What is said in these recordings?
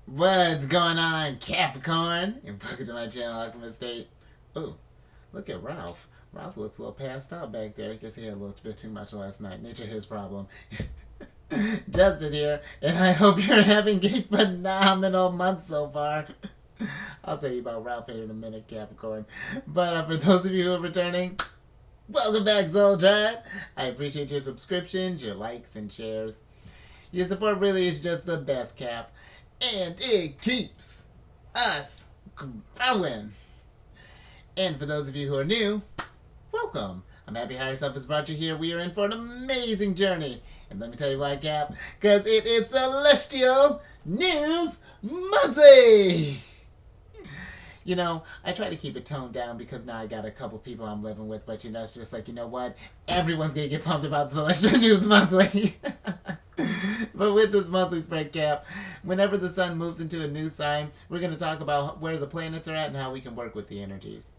What's going on, Capricorn? And welcome to my channel, Alchemist. Oh, look at Ralph. Ralph looks a little passed out back there. I guess he had a little bit too much last night. Nature his problem. Justin here, and I hope you're having a phenomenal month so far. I'll tell you about Ralph here in a minute, Capricorn. But for those of you who are returning, welcome back, Zodiac. I appreciate your subscriptions, your likes, and shares. Your support really is just the best, Cap. And it keeps us growing. And for those of you who are new, welcome. I'm happy Higher Self has brought you here. We are in for an amazing journey. And let me tell you why, Cap. Because it is Celestial News Monthly. You know, I try to keep it toned down because now I got a couple people I'm living with. But, you know, it's just like, you know what? Everyone's going to get pumped about Celestial News Monthly. But with this monthly spread, Cap, whenever the sun moves into a new sign, we're going to talk about where the planets are at and how we can work with the energies.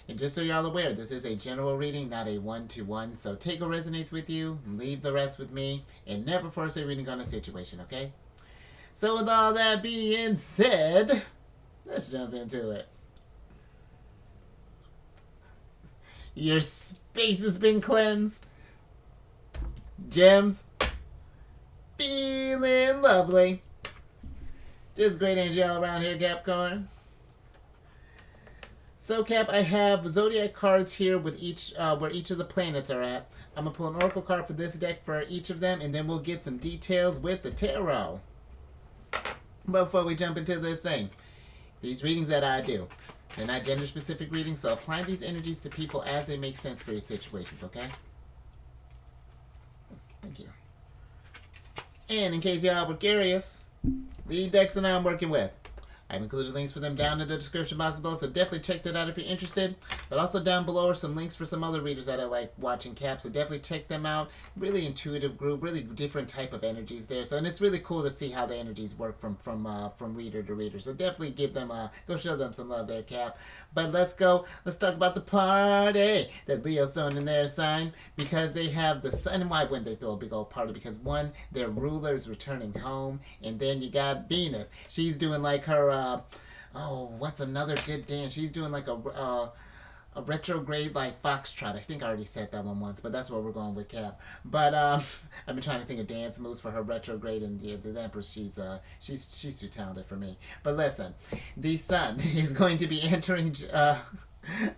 And just so you're all aware, this is a general reading, not a one-to-one. So take what resonates with you, leave the rest with me, and never force a reading on a situation, okay? So with all that being said, let's jump into it. Your space has been cleansed. Gems. Feeling lovely. Just great energy all around here, Capricorn. So, Cap, I have Zodiac cards here with each where each of the planets are at. I'm going to pull an Oracle card for this deck for each of them, and then we'll get some details with the Tarot. But before we jump into this thing, these readings that I do, they're not gender-specific readings, so apply these energies to people as they make sense for your situations, okay? Thank you. And in case y'all were curious, the decks that I'm working with, I've included links for them down in the description box below, so definitely check that out if you're interested. But also down below are some links for some other readers that I like watching, Cap, so definitely check them out. Really intuitive group, really different type of energies there. So, and it's really cool to see how the energies work from reader to reader. So definitely give them go show them some love there, Cap. But let's talk about the party that Leo's throwing in their sign, because they have the sun. And why wouldn't they throw a big old party? Because one, their ruler is returning home, and then you got Venus. She's doing like her what's another good dance? She's doing like a retrograde like foxtrot. I think I already said that one once, but that's where we're going with, Cap. But I've been trying to think of dance moves for her retrograde, and yeah, the Empress, she's too talented for me. But listen, the sun is going to be entering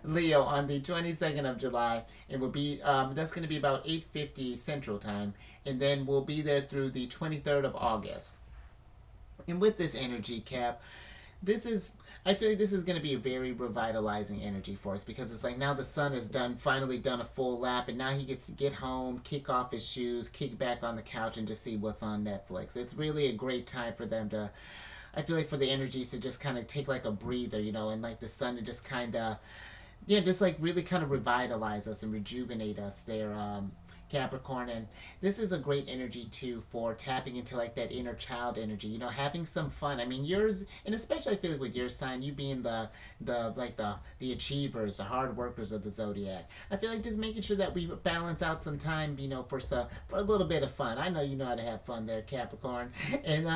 Leo on the 22nd of July. It will be that's going to be about 8:50 Central Time, and then we'll be there through the 23rd of August. And with this energy, Cap, I feel like this is going to be a very revitalizing energy for us, because it's like now the sun has finally done a full lap, and now he gets to get home, kick off his shoes, kick back on the couch, and just see what's on Netflix. It's really a great time for them to, I feel like, for the energies to just kind of take like a breather, you know, and like the sun to just kind of, yeah, just like really kind of revitalize us and rejuvenate us there, Capricorn. And this is a great energy too for tapping into like that inner child energy, you know, having some fun. I mean, yours, and especially I feel like with your sign, you being the achievers, the hard workers of the zodiac, I feel like just making sure that we balance out some time, you know, for a little bit of fun. I know you know how to have fun there, Capricorn. And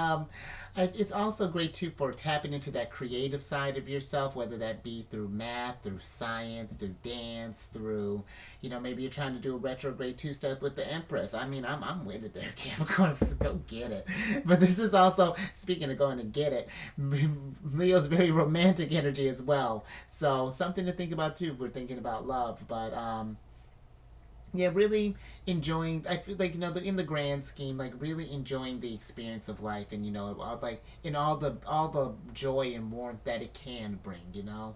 it's also great too for tapping into that creative side of yourself, whether that be through math, through science, through dance, through, you know, maybe you're trying to do a retrograde 2-step with the Empress. I mean, I'm with it there, Capricorn. Go get it. But this is also, speaking of going to get it, Leo's very romantic energy as well. So something to think about too if we're thinking about love. But yeah, really enjoying, I feel like, you know, in the grand scheme, like really enjoying the experience of life, and, you know, like in all the joy and warmth that it can bring, you know.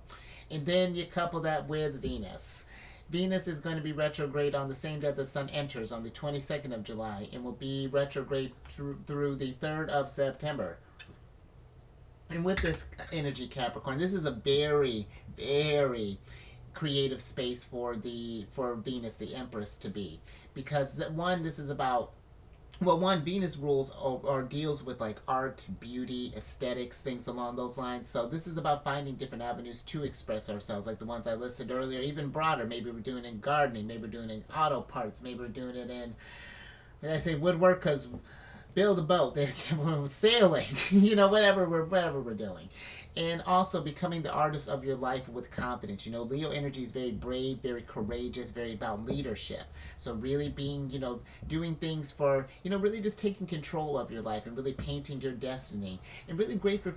And then you couple that with Venus. Venus is going to be retrograde on the same day the sun enters, on the 22nd of July, and will be retrograde through the 3rd of September. And with this energy, Capricorn, this is a very, very creative space for Venus, the Empress, to be, because this is about, well, one, Venus rules or deals with like art, beauty, aesthetics, things along those lines. So this is about finding different avenues to express ourselves, like the ones I listed earlier, even broader. Maybe we're doing it in gardening, maybe we're doing it in auto parts, maybe we're doing it in, I say woodwork because build a boat. There, sailing. You know, whatever we're doing. And also becoming the artist of your life with confidence. You know, Leo energy is very brave, very courageous, very about leadership. So really being, you know, doing things for, you know, really just taking control of your life and really painting your destiny. And really great for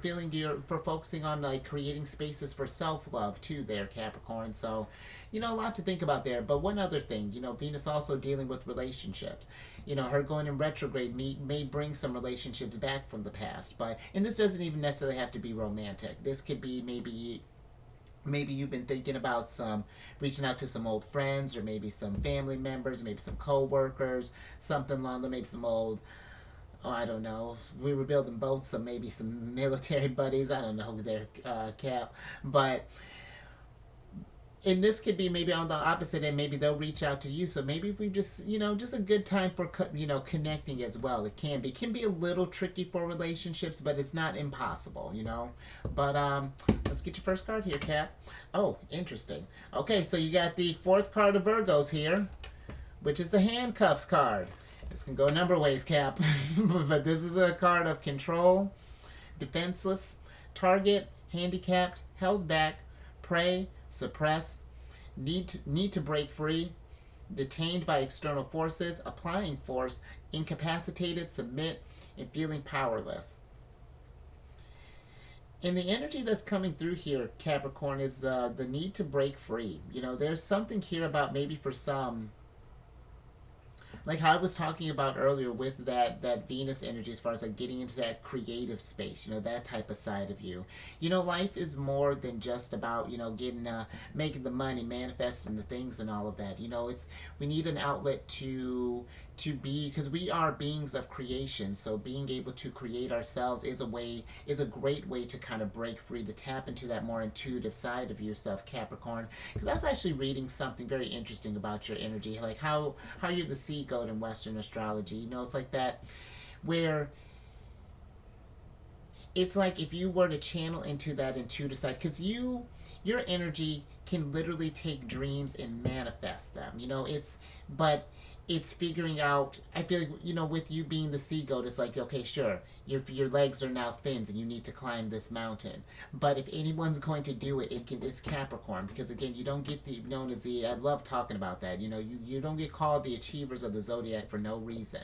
for focusing on like creating spaces for self-love too there, Capricorn. So, you know, a lot to think about there. But one other thing, you know, Venus also dealing with relationships. You know, her going in retrograde may bring some relationships back from the past. But, and this doesn't even necessarily have to be romantic. This could be maybe you've been thinking about some reaching out to some old friends or maybe some family members, maybe some co-workers, something along the maybe some old, oh, I don't know, we were building boats, so maybe some military buddies, I don't know who they're Cap, but and this could be maybe on the opposite end. Maybe they'll reach out to you. So maybe if we just, you know, just a good time for, you know, connecting as well. It can be a little tricky for relationships, but it's not impossible, you know. But let's get your first card here, Cap. Oh, interesting. Okay, so you got the fourth card of Virgos here, which is the handcuffs card. This can go a number of ways, Cap, but this is a card of control, defenseless, target, handicapped, held back, prey, suppress, need to break free, detained by external forces, applying force, incapacitated, submit, and feeling powerless. And the energy that's coming through here, Capricorn, is the need to break free. You know, there's something here about maybe for some, like how I was talking about earlier with that Venus energy, as far as like getting into that creative space, you know, that type of side of you. You know, life is more than just about, you know, getting making the money, manifesting the things and all of that. You know, we need an outlet to be, because we are beings of creation, so being able to create ourselves is a great way to kind of break free, to tap into that more intuitive side of yourself, Capricorn. Because I was actually reading something very interesting about your energy, like how you're the sea goat in Western astrology. You know, it's like that where it's like if you were to channel into that intuitive side, because your energy can literally take dreams and manifest them. You know, but it's figuring out, I feel like, you know, with you being the sea goat, it's like, okay, sure, your legs are now fins and you need to climb this mountain. But if anyone's going to do it, it's Capricorn, because again, you don't get known as I love talking about that, you know, you don't get called the achievers of the Zodiac for no reason.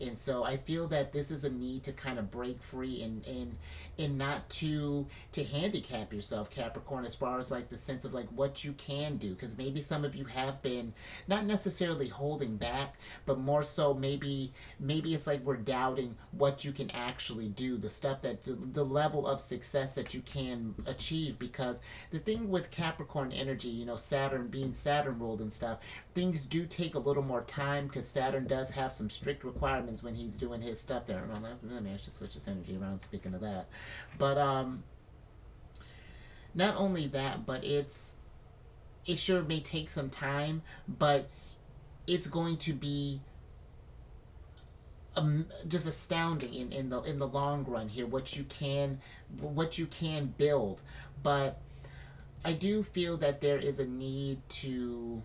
And so I feel that this is a need to kind of break free and not to handicap yourself, Capricorn, as far as like the sense of like what you can do, because maybe some of you have been not necessarily holding back, but more so maybe it's like we're doubting what you can actually do, the stuff that the level of success that you can achieve. Because the thing with Capricorn energy, you know, Saturn being Saturn ruled and stuff, things do take a little more time, because Saturn does have some strict requirements when he's doing his stuff there. Let me actually switch this energy around, speaking of that. But not only that, but it sure may take some time, but it's going to be just astounding in the long run here what you can build. But I do feel that there is a need to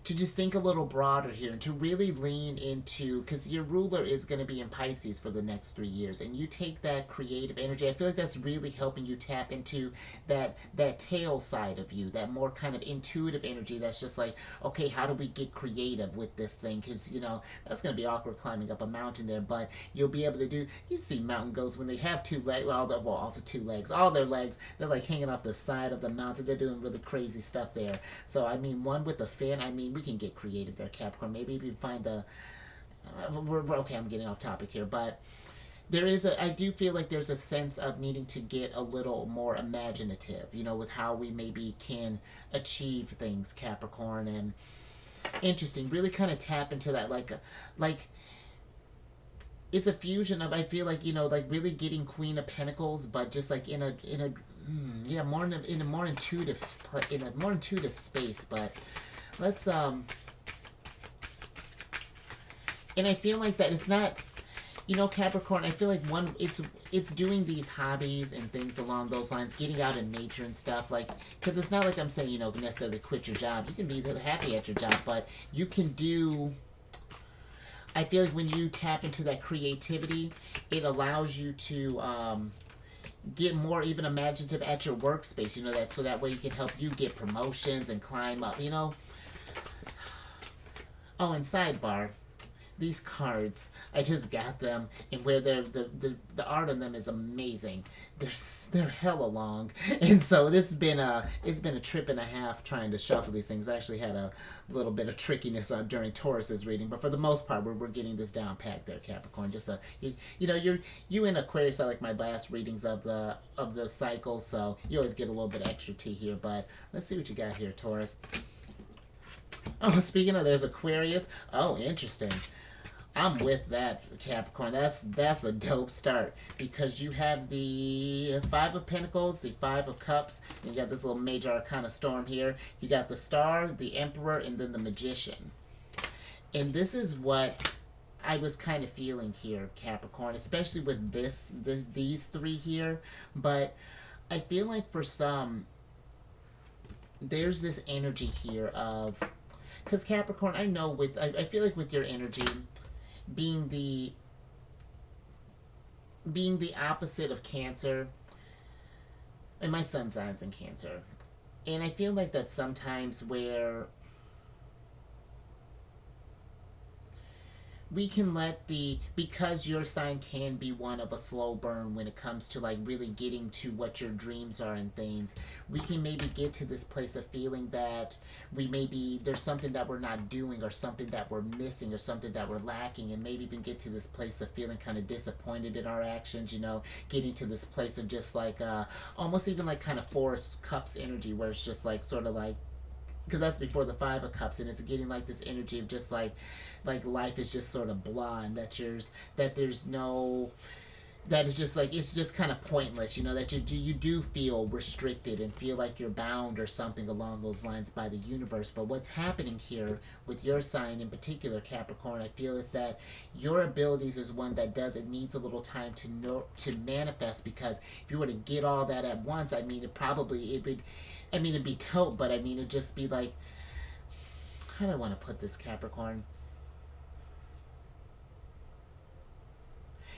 just think a little broader here and to really lean into, because your ruler is going to be in Pisces for the next 3 years, and you take that creative energy. I feel like that's really helping you tap into that tail side of you, that more kind of intuitive energy that's just like, okay, how do we get creative with this thing? Because, you know, that's going to be awkward climbing up a mountain there, but you'll be able to do, you see mountain goats when they have two legs, all their legs, they're like hanging off the side of the mountain. They're doing really crazy stuff there. So, I mean, one with a fin, I mean, we can get creative there, Capricorn. Maybe if you find okay, I'm getting off topic here, but I do feel like there's a sense of needing to get a little more imaginative, you know, with how we maybe can achieve things, Capricorn. And interesting, really kind of tap into that, like it's a fusion of, I feel like, you know, like really getting Queen of Pentacles, but just like in a more in a more intuitive space. But let's and I feel like that it's not, you know, Capricorn, I feel like it's doing these hobbies and things along those lines, getting out in nature and stuff, like, because it's not like I'm saying, you know, necessarily quit your job. You can be happy at your job, but you can do, I feel like when you tap into that creativity, it allows you to get more even imaginative at your workspace, you know, that so that way you can help you get promotions and climb up, you know. Oh, and sidebar, these cards, I just got them, and where they're the art on them is amazing. They're hella long, and so it's been a trip and a half trying to shuffle these things. I actually had a little bit of trickiness during Taurus's reading, but for the most part, we're getting this down packed there, Capricorn. Just you know, you in Aquarius. I like my last readings of the cycle, so you always get a little bit extra tea here. But let's see what you got here, Taurus. Oh, speaking of, there's Aquarius. Oh, interesting. I'm with that, Capricorn. That's a dope start because you have the Five of Pentacles, the Five of Cups, and you got this little major arcana storm here. You got the Star, the Emperor, and then the Magician. And this is what I was kind of feeling here, Capricorn, especially with these three here. But I feel like for some, there's this energy here of, because Capricorn, I know I feel like with your energy being the opposite of Cancer, and my sun sign's in Cancer, and I feel like that sometimes where we can because your sign can be one of a slow burn when it comes to like really getting to what your dreams are and things, we can maybe get to this place of feeling that there's something that we're not doing or something that we're missing or something that we're lacking, and maybe even get to this place of feeling kind of disappointed in our actions, you know, getting to this place of just like almost even like kind of Four Cups energy where it's just like sort of like, because that's before the Five of Cups, and it's getting like this energy of just like life is just sort of blah, and that there's no, that is just like it's just kind of pointless, you know, that you do feel restricted and feel like you're bound or something along those lines by the universe. But what's happening here with your sign in particular, Capricorn, I feel is that your abilities is one that needs a little time to manifest, because if you were to get all that at once, I mean, it'd be dope, but I mean, it'd just be like, how do I want to put this, Capricorn?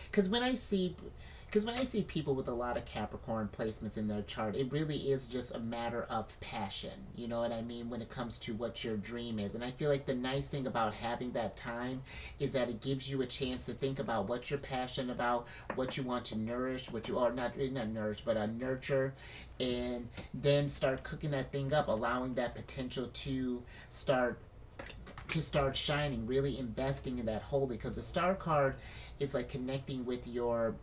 Because when I see people with a lot of Capricorn placements in their chart, it really is just a matter of passion. You know what I mean? When it comes to what your dream is. And I feel like the nice thing about having that time is that it gives you a chance to think about what you're passionate about, what you want to nourish, not nourish, but nurture, and then start cooking that thing up, allowing that potential to start shining, really investing in that wholly, because the Star card is like connecting with your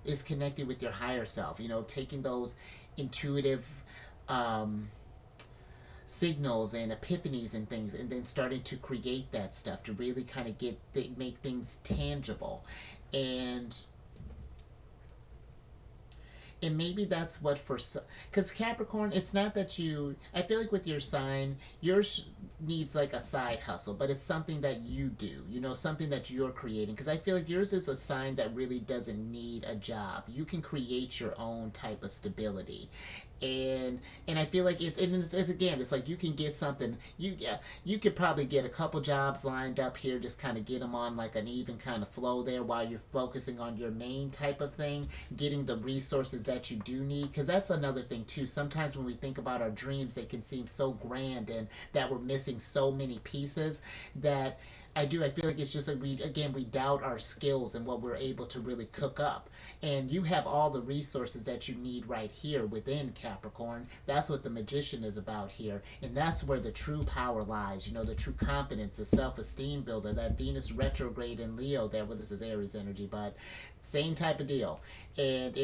higher self, you know, taking those intuitive signals and epiphanies and things, and then starting to create that stuff to really kind of make things tangible. And maybe that's what because Capricorn, it's not that I feel like with your sign, yours needs like a side hustle, but it's something that you do, you know, something that you're creating, because I feel like yours is a sign that really doesn't need a job. You can create your own type of stability. And I feel like it's again, it's like you can get something, you could probably get a couple jobs lined up here, just kind of get them on like an even kind of flow there while you're focusing on your main type of thing, getting the resources that you do need, because that's another thing too. Sometimes when we think about our dreams, they can seem so grand and that we're missing so many pieces that I feel like it's just like we doubt our skills and what we're able to really cook up. And you have all the resources that you need right here within Capricorn. That's what the Magician is about here. And that's where the true power lies, you know, the true confidence, the self-esteem builder, that Venus retrograde in Leo there. Well, this is Aries energy, but same type of deal. And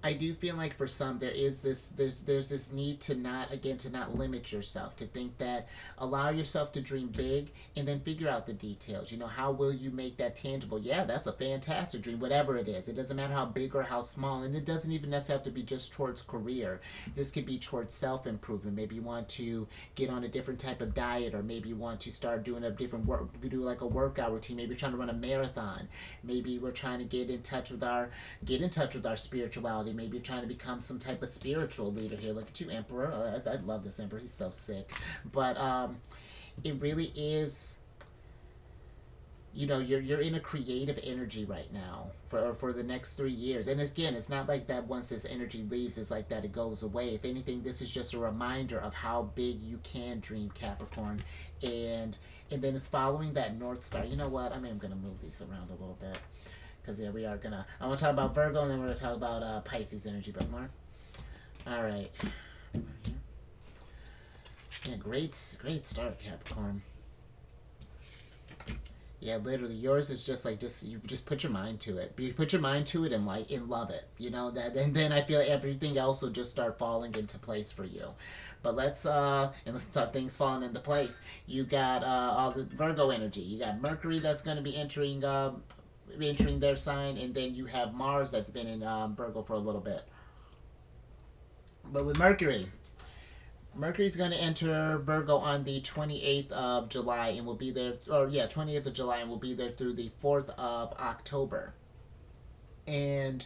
I do feel like for some there's this need to not limit yourself, to think that allow yourself to dream big and then figure out the details. You know, how will you make that tangible? Yeah, that's a fantastic dream, whatever it is. It doesn't matter how big or how small, and it doesn't even necessarily have to be just towards career. This could be towards self-improvement. Maybe you want to get on a different type of diet, or maybe you want to start doing a different work, do like a workout routine. Maybe you're trying to run a marathon. Maybe we're trying to get in touch with our spirituality. Maybe you're trying to become some type of spiritual leader here. Look at you, Emperor. I love this Emperor. He's so sick. But it really is you know, you're in a creative energy right now for the next 3 years. And again, it's not like that once this energy leaves, it's like that it goes away. If anything, this is just a reminder of how big you can dream, Capricorn. And then it's following that North Star. You know what? I mean, I'm gonna move these around a little bit because yeah, we are gonna. I want to talk about Virgo, and then we're gonna talk about Pisces energy, but more. All right. Yeah, great start, Capricorn. Yeah, literally, yours is just like you just put your mind to it. You put your mind to it and love it. You know that, and then I feel everything else will just start falling into place for you. But let's start things falling into place. You got all the Virgo energy. You got Mercury that's going to be entering their sign, and then you have Mars that's been in Virgo for a little bit. But with Mercury's going to enter Virgo on the 28th of July and will be there, 20th of July and will be there through the 4th of October. And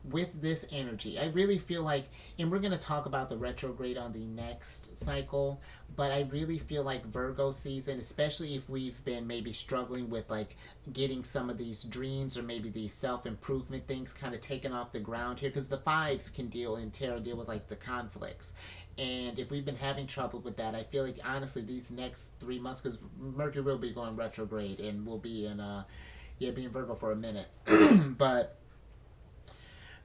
with this energy, I really feel like, and we're going to talk about the retrograde on the next cycle, but I really feel like Virgo season, especially if we've been maybe struggling with like getting some of these dreams or maybe these self-improvement things kind of taken off the ground here, because the fives can deal with like the conflicts. And if we've been having trouble with that, I feel like honestly these next 3 months, because Mercury will be going retrograde and will be be in Virgo for a minute. But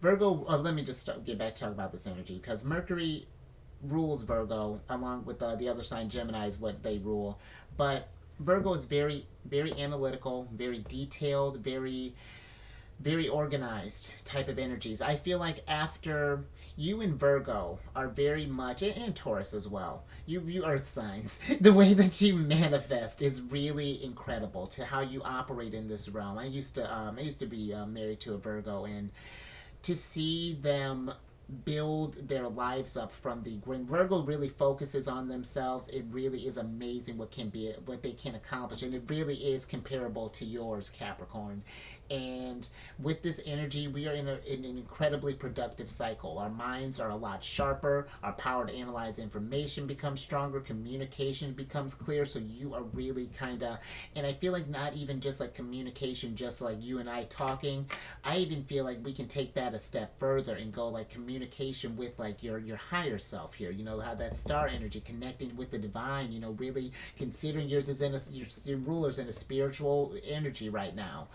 Virgo, let me just get back to talk about this energy, because Mercury rules Virgo along with the other sign Gemini is what they rule. But Virgo is very, very analytical, very detailed, very, very organized type of energies. I feel like after you and Virgo are very much, and Taurus as well, you earth signs, the way that you manifest is really incredible to how you operate in this realm. I used to be married to a Virgo, and to see them build their lives up when Virgo really focuses on themselves, it really is amazing what they can accomplish, and it really is comparable to yours, Capricorn. And with this energy, we are in an incredibly productive cycle. Our minds are a lot sharper, our power to analyze information becomes stronger, communication becomes clear, so you are really and I feel like not even just like communication, just like you and I talking, I even feel like we can take that a step further and go like communication with like your higher self here, you know, how that star energy connecting with the divine, you know, really considering yours as your ruler's in a spiritual energy right now.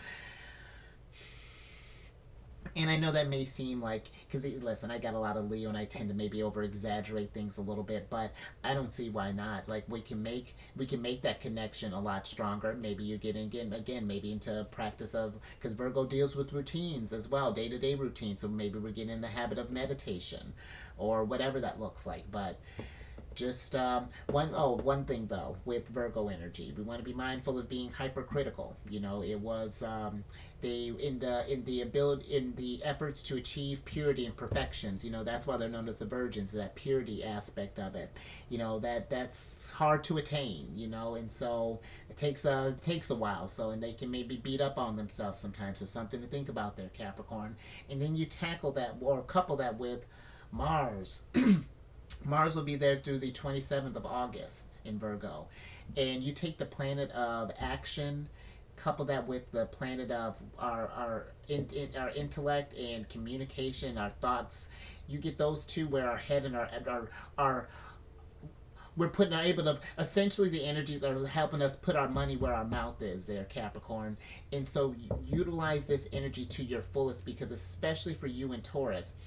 And I know that may seem like, because listen, I got a lot of Leo and I tend to maybe over exaggerate things a little bit, but I don't see why not. Like we can make that connection a lot stronger. Maybe you're getting again maybe into practice of, because Virgo deals with routines as well, day-to-day routines, so maybe we're getting in the habit of meditation or whatever that looks like. But just one thing though with Virgo energy, we want to be mindful of being hypercritical. You know, it was they in the efforts to achieve purity and perfections. You know, that's why they're known as the virgins. That purity aspect of it. You know, that's hard to attain. You know, and so it takes a while. So, and they can maybe beat up on themselves sometimes. So something to think about there, Capricorn. And then you tackle that or couple that with Mars. Mars will be there through the 27th of August in Virgo. And you take the planet of action, couple that with the planet of our intellect and communication, our thoughts. You get those two where our head and our we're able to, essentially the energies are helping us put our money where our mouth is there, Capricorn. And so utilize this energy to your fullest, because especially for you and Taurus,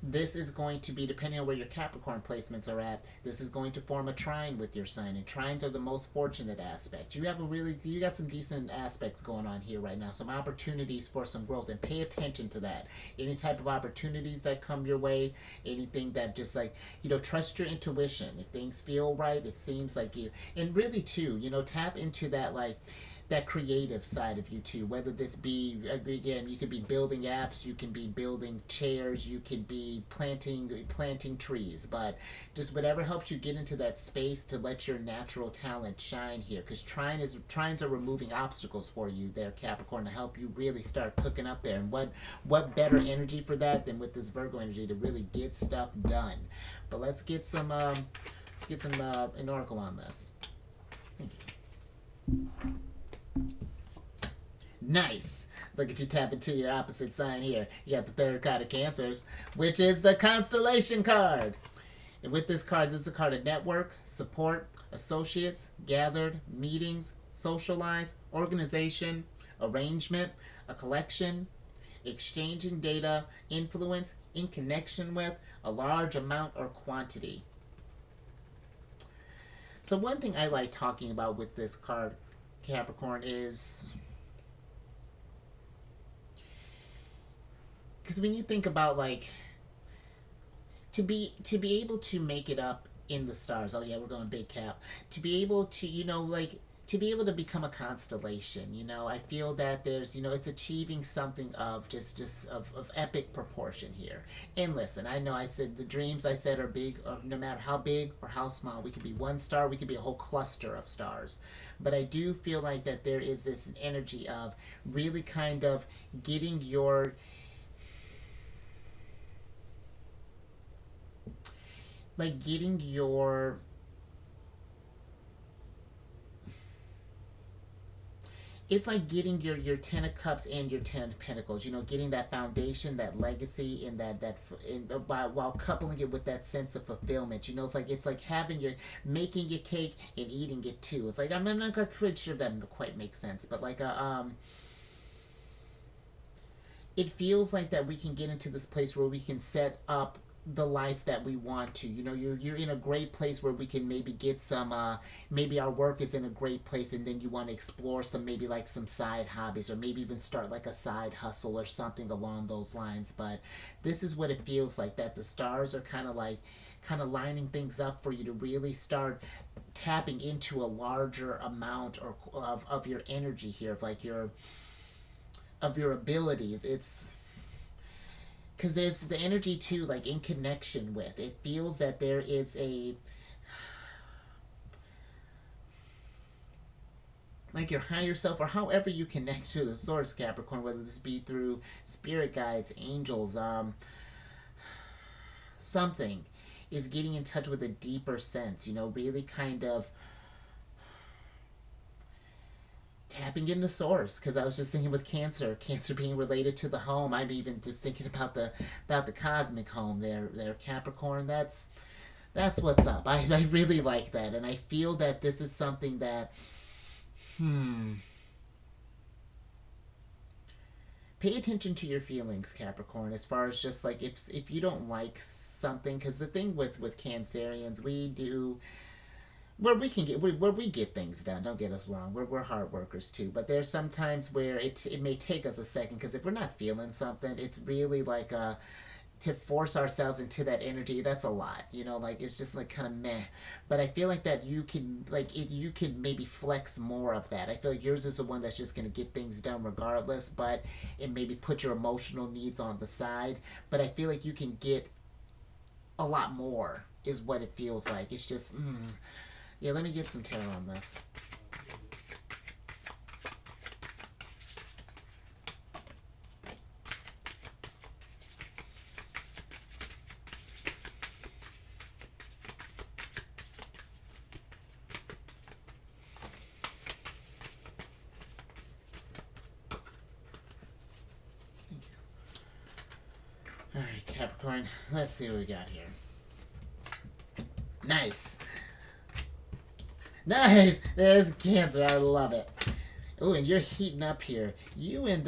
this is going to be, depending on where your Capricorn placements are at, this is going to form a trine with your sign, and trines are the most fortunate aspect. You got some decent aspects going on here right now, some opportunities for some growth, and pay attention to that. Any type of opportunities that come your way, anything that just like, you know, trust your intuition. If things feel right, it seems like you, and really too, you know, tap into that like that creative side of you too, whether this be, again, you could be building apps, you can be building chairs, you could be planting trees, but just whatever helps you get into that space to let your natural talent shine here, because trines are removing obstacles for you there, Capricorn, to help you really start cooking up there. And what better energy for that than with this Virgo energy to really get stuff done. But let's get some an oracle on this. Thank you. Nice. Look at you tap into your opposite sign here. You got the third card of Cancers, which is the Constellation card. And with this card, this is a card of network, support, associates, gathered, meetings, socialize, organization, arrangement, a collection, exchanging data, influence, in connection with, a large amount or quantity. So one thing I like talking about with this card, Capricorn, is because when you think about like to be able to make it up in the stars. Oh yeah, we're going big cap. To be able to, like to be able to become a constellation, I feel that there's, it's achieving something of just of epic proportion here. And listen, I know I said the dreams I said are big, or no matter how big or how small. We could be one star, we could be a whole cluster of stars. But I do feel like that there is this energy of really kind of getting your it's like getting your 10 of cups and your 10 of pentacles, getting that foundation, that legacy, and while coupling it with that sense of fulfillment. It's like having making your cake and eating it too. It's like I'm not quite sure if that quite makes sense, but like it feels like that we can get into this place where we can set up the life that we want to. You're in a great place where we can maybe get some maybe our work is in a great place, and then you want to explore some, maybe like some side hobbies, or maybe even start like a side hustle or something along those lines. But this is what it feels like, that the stars are kind of lining things up for you to really start tapping into a larger amount of your energy here, of your abilities. It's because there's the energy too, like in connection with. It feels that there is like your higher self, or however you connect to the source, Capricorn, whether this be through spirit guides, angels, something is getting in touch with a deeper sense, really kind of tapping into source. Because I was just thinking with Cancer being related to the home. I'm even just thinking about the cosmic home there, Capricorn. That's what's up. I really like that, and I feel that this is something that pay attention to your feelings, Capricorn, as far as just like if you don't like something. Because the thing with Cancerians, we do where we get things done. Don't get us wrong. We're hard workers too, but there's some times where it may take us a second, because if we're not feeling something, it's really like to force ourselves into that energy. That's a lot, like it's just like kind of meh. But I feel like that you can maybe flex more of that. I feel like yours is the one that's just going to get things done regardless, but it maybe put your emotional needs on the side. But I feel like you can get a lot more is what it feels like. It's just yeah, let me get some tarot on this. Thank you. All right, Capricorn, let's see what we got here. Nice. Nice! There's Cancer. I love it. Oh, and you're heating up here. You and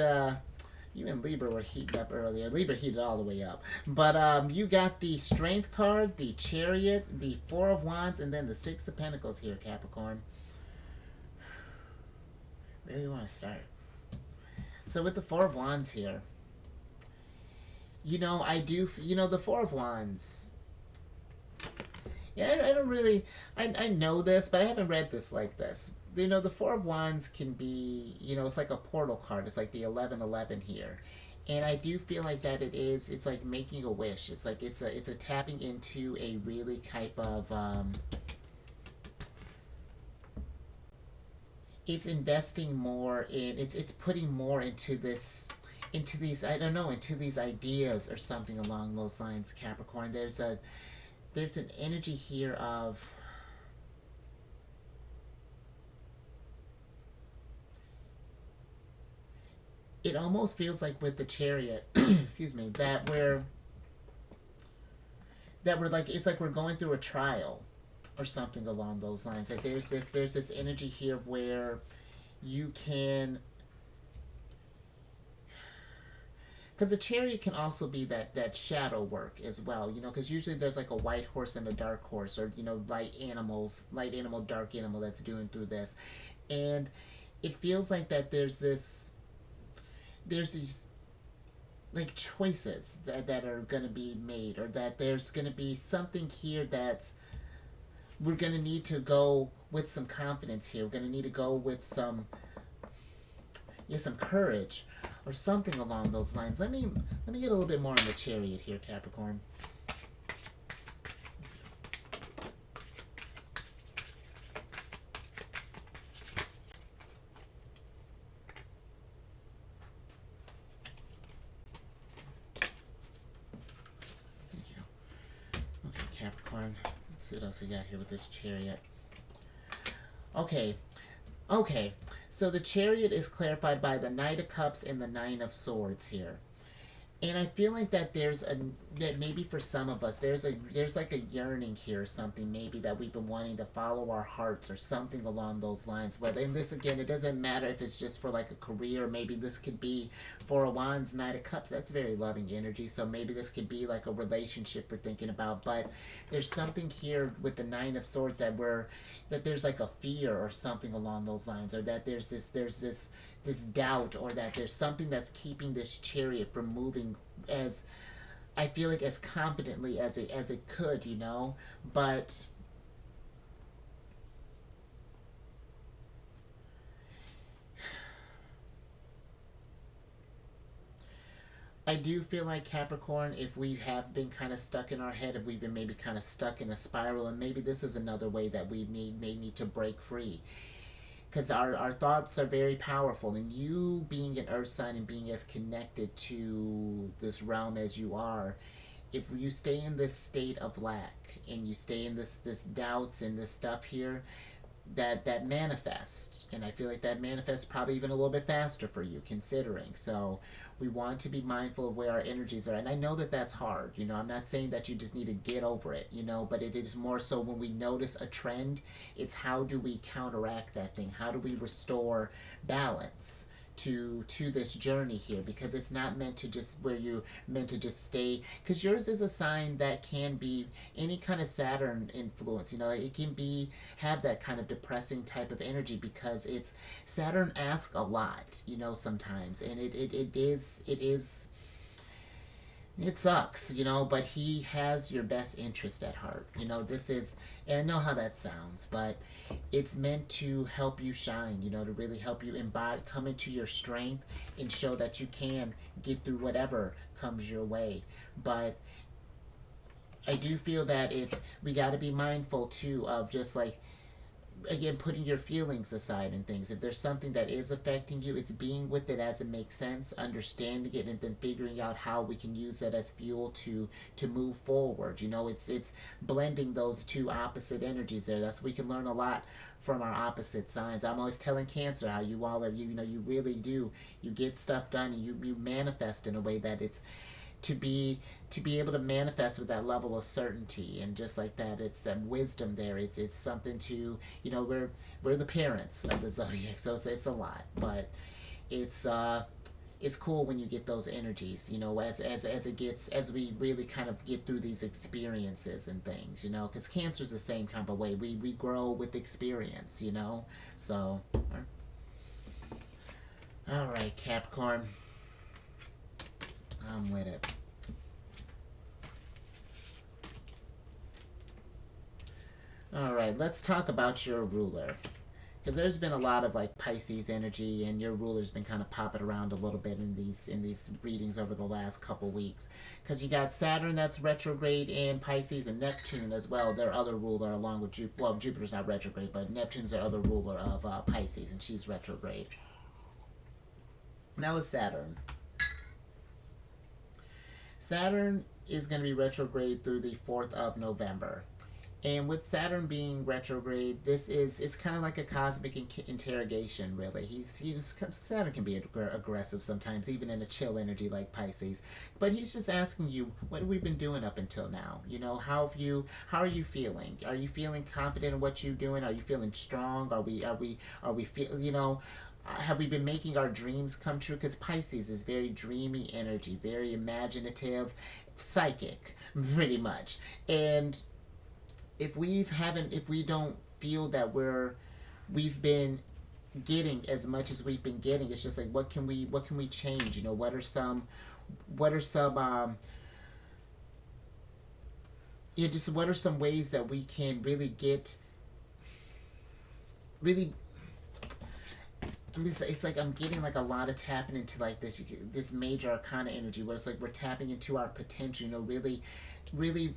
Libra were heating up earlier. Libra heated all the way up. But you got the Strength card, the Chariot, the Four of Wands, and then the Six of Pentacles here, Capricorn. Where do you want to start? So with the Four of Wands here, the Four of Wands. Yeah, I don't really. I know this, but I haven't read this like this. The Four of Wands can be, it's like a portal card. It's like the 1111 here. And I do feel like that it's like making a wish. It's like it's a tapping into a really type of it's investing more in, it's putting more into these ideas or something along those lines, Capricorn. There's an energy here of it almost feels like with the Chariot, excuse me, that we're like, it's like we're going through a trial or something along those lines. Like there's this energy here where you can, because the Chariot can also be that shadow work as well, you know, because usually there's like a white horse and a dark horse, or you know, light animal, dark animal that's doing through this. And it feels like that there's these like choices that are going to be made, or that there's going to be something here that's, we're going to need to go with some confidence here. We're going to need to go with some, yeah, some courage or something along those lines. Let me get a little bit more on the Chariot here, Capricorn. Thank you. Okay, Capricorn. Let's see what else we got here with this Chariot. Okay, so the Chariot is clarified by the Knight of Cups and the Nine of Swords here. And I feel like that that maybe for some of us there's like a yearning here or something, maybe that we've been wanting to follow our hearts or something along those lines. Whether, and this again, it doesn't matter if it's just for like a career. Maybe this could be for a Wands, Knight of Cups. That's very loving energy. So maybe this could be like a relationship we're thinking about. But there's something here with the Nine of Swords that there's like a fear or something along those lines, or that there's this doubt, or that there's something that's keeping this Chariot from moving as, I feel like, as confidently as it could, you know. But I do feel like, Capricorn, if we have been kind of stuck in our head, if we've been maybe kind of stuck in a spiral, and maybe this is another way that we may need to break free, because our thoughts are very powerful, and you being an earth sign and being as connected to this realm as you are, if you stay in this state of lack and you stay in this doubts and this stuff here, that manifests, and I feel like that manifests probably even a little bit faster for you, considering. So we want to be mindful of where our energies are, and I know that that's hard, you know. I'm not saying that you just need to get over it, you know, but it is more so when we notice a trend, it's how do we counteract that thing, how do we restore balance to this journey here, because it's not meant to just where you're meant to just stay, because yours is a sign that can be any kind of Saturn influence, you know. It can be, have that kind of depressing type of energy, because it's, Saturn asks a lot, you know, sometimes, and it sucks, you know, but he has your best interest at heart. You know, this is, and I know how that sounds, but it's meant to help you shine, you know, to really help you embody, come into your strength and show that you can get through whatever comes your way. But I do feel that we got to be mindful too of just like, again, putting your feelings aside and things. If there's something that is affecting you, it's being with it as it makes sense, understanding it, and then figuring out how we can use that as fuel to move forward. You know, it's blending those two opposite energies there. That's, we can learn a lot from our opposite signs. I'm always telling Cancer how you all are, you know, you really do, you get stuff done, and you manifest in a way that it's to be able to manifest with that level of certainty, and just like that, it's that wisdom there. It's something to, you know, we're the parents of the zodiac, so it's a lot, but it's cool when you get those energies, you know, as we really kind of get through these experiences and things, you know, because Cancer's the same kind of way. We grow with experience, you know. So all right, Capricorn, I'm with it. All right, let's talk about your ruler, because there's been a lot of like Pisces energy, and your ruler's been kind of popping around a little bit in these readings over the last couple weeks. Because you got Saturn that's retrograde in Pisces, and Neptune as well, their other ruler, along with Jupiter. Well, Jupiter's not retrograde, but Neptune's their other ruler of Pisces, and she's retrograde. Now with Saturn. Saturn is going to be retrograde through the 4th of November. And with Saturn being retrograde, this is it's kind of like a cosmic interrogation, really. Saturn can be aggressive sometimes, even in a chill energy like Pisces. But he's just asking you, what have we been doing up until now? You know, how are you feeling? Are you feeling confident in what you're doing? Are you feeling strong? Are we feel, you know, have we been making our dreams come true? Because Pisces is very dreamy energy, very imaginative, psychic, pretty much. And if we don't feel that we've been getting as much as we've been getting, it's just like, what can we change? You know, what are some yeah, just what are some ways that we can really it's like I'm getting like a lot of tapping into like this major arcana energy where it's like we're tapping into our potential, you know, really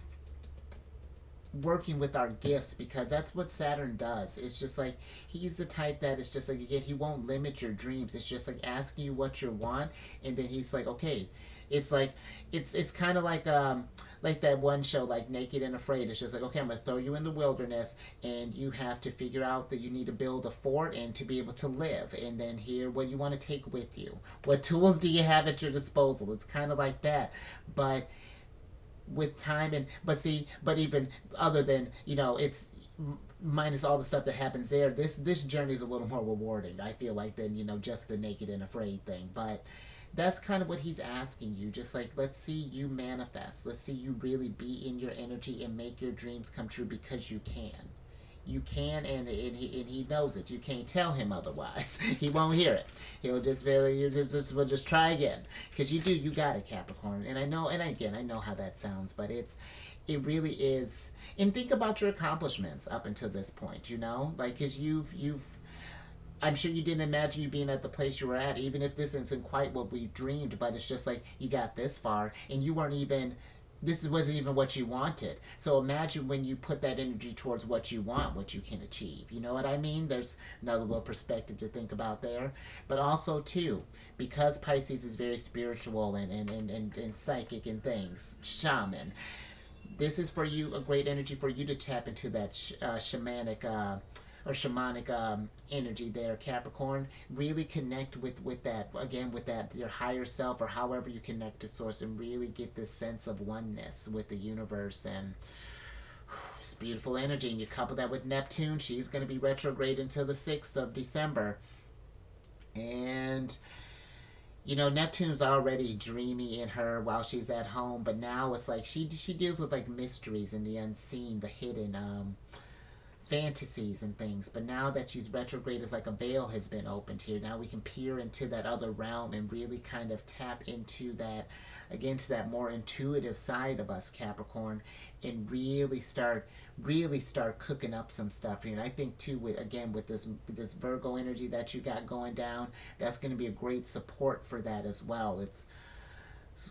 working with our gifts, because that's what Saturn does. It's just like he's the type that it's just like, again, he won't limit your dreams. It's just like asking you what you want, and then he's like, okay, it's like it's kind of like that one show, like Naked and Afraid. It's just like, okay, I'm gonna throw you in the wilderness, and you have to figure out that you need to build a fort and to be able to live. And then here, what you want to take with you? What tools do you have at your disposal? It's kind of like that, but with time. And but even other than, you know, it's minus all the stuff that happens there, this journey is a little more rewarding, I feel like, than, you know, just the Naked and Afraid thing. But that's kind of what he's asking you. Just like, let's see you manifest. Let's see you really be in your energy and make your dreams come true, because you can. You can, and he knows it. You can't tell him otherwise. He won't hear it. He'll just we'll just try again, because you got it, Capricorn. And I know, and again, I know how that sounds, but it really is. And think about your accomplishments up until this point. You know, like, because you've I'm sure you didn't imagine you being at the place you were at, even if this isn't quite what we dreamed, but it's just like you got this far, and you weren't even, this wasn't even what you wanted. So imagine when you put that energy towards what you want, what you can achieve. You know what I mean? There's another little perspective to think about there. But also, too, because Pisces is very spiritual and psychic and things, shaman, this is for you, a great energy for you to tap into that shamanic energy there, Capricorn. Really connect with that, again, with that, your higher self, or however you connect to source, and really get this sense of oneness with the universe. And it's beautiful energy. And you couple that with Neptune. She's going to be retrograde until the 6th of December. And, you know, Neptune's already dreamy in her while she's at home, but now it's like she deals with like mysteries and the unseen, the hidden fantasies and things. But now that she's retrograde, it's like a veil has been opened here. Now we can peer into that other realm and really kind of tap into that, again, to that more intuitive side of us, Capricorn, and really start cooking up some stuff here. And I think too, with this Virgo energy that you got going down, that's going to be a great support for that as well. It's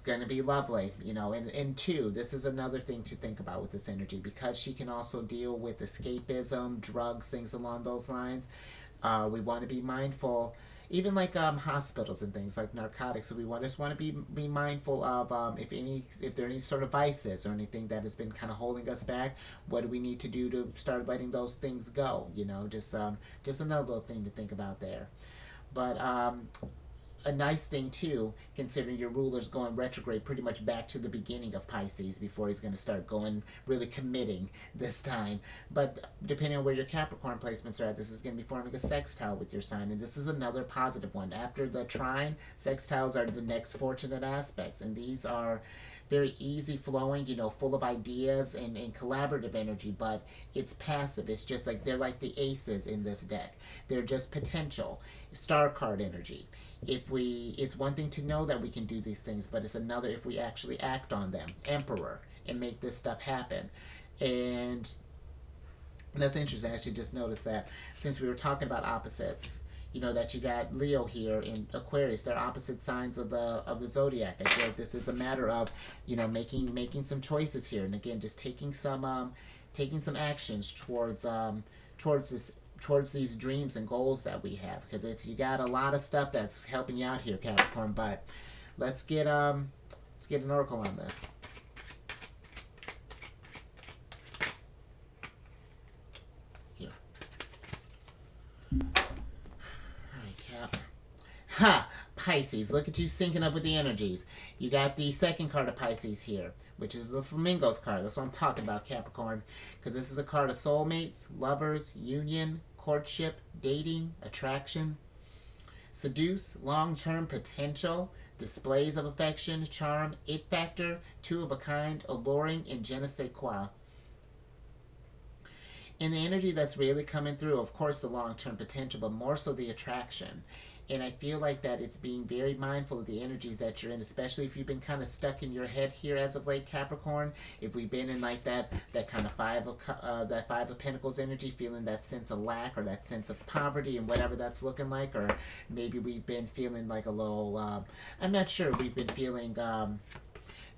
going to be lovely, you know. And two, this is another thing to think about with this energy, because she can also deal with escapism, drugs, things along those lines. We want to be mindful, even like hospitals and things like narcotics. So we just want to be mindful of if there are any sort of vices or anything that has been kind of holding us back. What do we need to do to start letting those things go? You know, just another little thing to think about there. But a nice thing too, considering your ruler's going retrograde pretty much back to the beginning of Pisces before he's going to start going really committing this time. But depending on where your Capricorn placements are at, this is going to be forming a sextile with your sign, and this is another positive one. After the trine, sextiles are the next fortunate aspects, and these are very easy flowing, you know, full of ideas and collaborative energy, but it's passive. It's just like, they're like the aces in this deck. They're just potential. Star card energy. It's one thing to know that we can do these things, but it's another if we actually act on them. Emperor, and make this stuff happen. And that's interesting. I actually just noticed that, since we were talking about opposites, you know, that you got Leo here in Aquarius. They're opposite signs of the zodiac. I feel like this is a matter of, you know, making some choices here, and again, just taking some actions towards these dreams and goals that we have, because you got a lot of stuff that's helping you out here, Capricorn. But let's get an oracle on this. Pisces. Look at you syncing up with the energies. You got the second card of Pisces here, which is the Flamingos card. That's what I'm talking about, Capricorn. Because this is a card of soulmates, lovers, union, courtship, dating, attraction, seduce, long-term potential, displays of affection, charm, it factor, two of a kind, alluring, and je ne sais quoi. And the energy that's really coming through, of course, the long-term potential, but more so the attraction. And I feel like that it's being very mindful of the energies that you're in, especially if you've been kind of stuck in your head here as of late, Capricorn. If we've been in like that kind of five of Pentacles energy, feeling that sense of lack or that sense of poverty and whatever that's looking like, or maybe we've been feeling like a little, I'm not sure, we've been feeling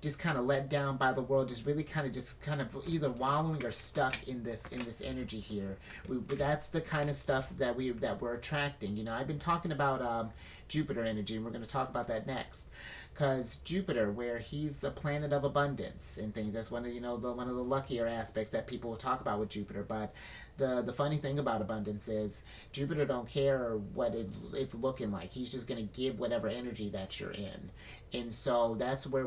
just kind of let down by the world, just really kind of either wallowing or stuck in this energy here. That's the kind of stuff that we're attracting. You know, I've been talking about Jupiter energy, and we're going to talk about that next. Because Jupiter, where he's a planet of abundance and things, that's one of one of the luckier aspects that people will talk about with Jupiter. But the funny thing about abundance is Jupiter don't care what it's looking like. He's just going to give whatever energy that you're in. And so that's where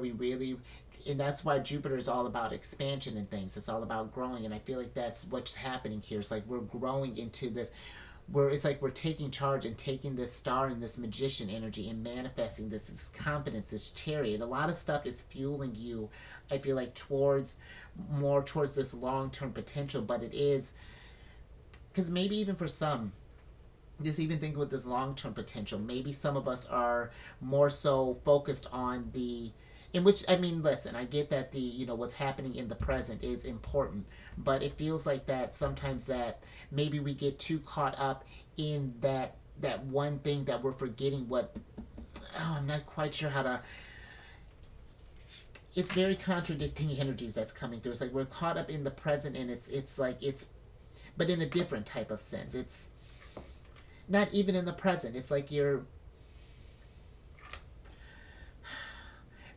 and that's why Jupiter is all about expansion and things. It's all about growing, and I feel like that's what's happening here. It's like we're growing into this, where it's like we're taking charge and taking this star and this magician energy and manifesting this confidence, this chariot. A lot of stuff is fueling you, I feel like, more towards this long-term potential. But it is, because maybe even for some, just even think with this long-term potential, maybe some of us are more so focused on in which, I mean, listen, I get that what's happening in the present is important, but it feels like that sometimes that maybe we get too caught up in that one thing that we're forgetting I'm not quite sure how to, it's very contradicting energies that's coming through. It's like we're caught up in the present, and it's but in a different type of sense. It's not even in the present. It's like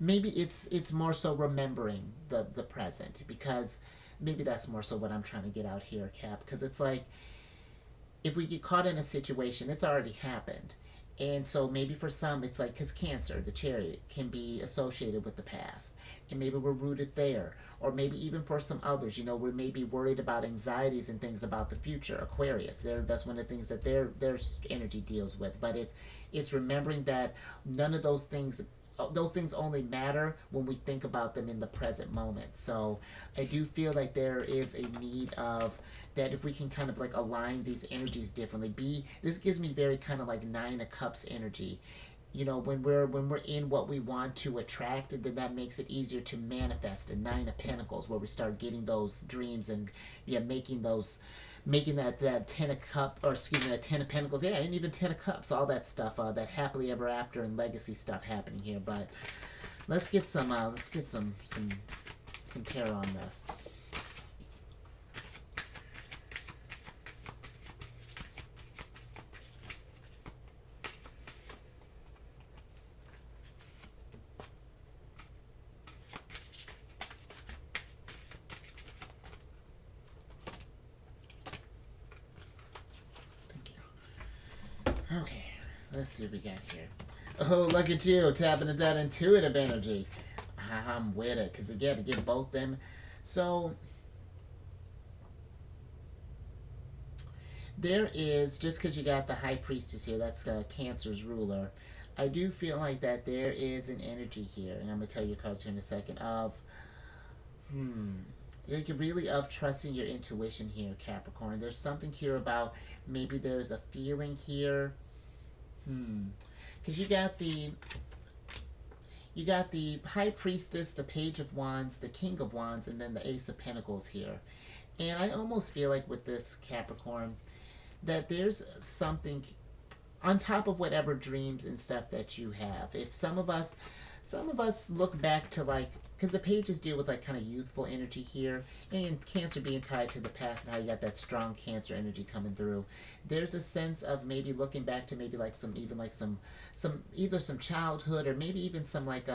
maybe it's more so remembering the present, because maybe that's more so what I'm trying to get out here, Cap, because it's like if we get caught in a situation, it's already happened. And so maybe for some, it's like, because Cancer, the chariot, can be associated with the past. And maybe we're rooted there. Or maybe even for some others, we're maybe worried about anxieties and things about the future. Aquarius, that's one of the things that their energy deals with. But it's remembering that none of those things only matter when we think about them in the present moment. So I do feel like there is a need of that, if we can kind of like align these energies differently. This gives me very kind of like Nine of Cups energy. When we're in what we want to attract, then that makes it easier to manifest. A Nine of Pentacles, where we start getting those dreams and making that Ten of Cups, or excuse me, that Ten of Pentacles, and even Ten of Cups, all that stuff, that happily ever after and legacy stuff happening here. But let's get some tarot on this. Okay, let's see what we got here. Oh, look at you, tapping into that intuitive energy. I'm with it, because again, to get both them. So, there is, just because you got the High Priestess here, that's Cancer's ruler, I do feel like that there is an energy here, and I'm going to tell you your cards here in a second, of, like really of trusting your intuition here, Capricorn. There's something here about, maybe there's a feeling here, because you got the High Priestess, the Page of Wands, the King of Wands, and then the Ace of Pentacles here. And I almost feel like with this, Capricorn, that there's something on top of whatever dreams and stuff that you have. If some of us look back to, like, because the pages deal with like kind of youthful energy here, and Cancer being tied to the past and how you got that strong Cancer energy coming through. There's a sense of maybe looking back to maybe like some either some childhood, or maybe even some like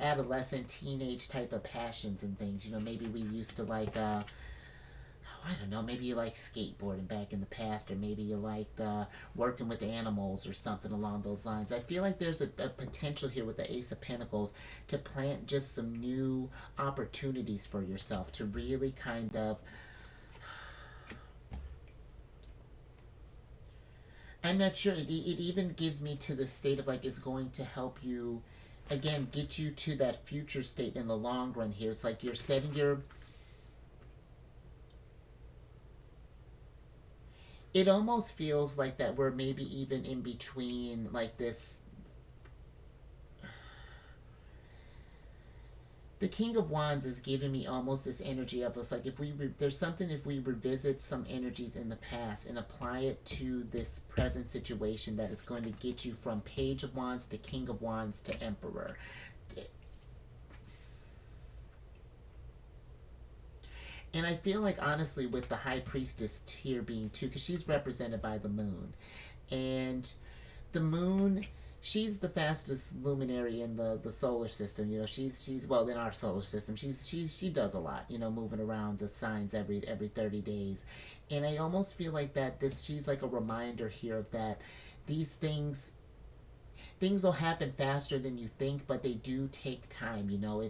adolescent, teenage type of passions and things. Maybe we used to like I don't know, maybe you like skateboarding back in the past, or maybe you liked working with animals or something along those lines. I feel like there's a potential here with the Ace of Pentacles to plant just some new opportunities for yourself to really kind of. I'm not sure. It even gives me to the state of like it's going to help you, again, get you to that future state in the long run here. It's like you're setting your. It almost feels like that we're maybe even in between like this. The King of Wands is giving me almost this energy of us like if there's something, if we revisit some energies in the past and apply it to this present situation, that is going to get you from Page of Wands to King of Wands to Emperor. And I feel like, honestly, with the High Priestess here being too, because she's represented by the moon. And the moon, she's the fastest luminary in the solar system. You know, she's well, in our solar system. She does a lot, you know, moving around the signs every 30 days. And I almost feel like that she's like a reminder here of that these things will happen faster than you think, but they do take time, you know.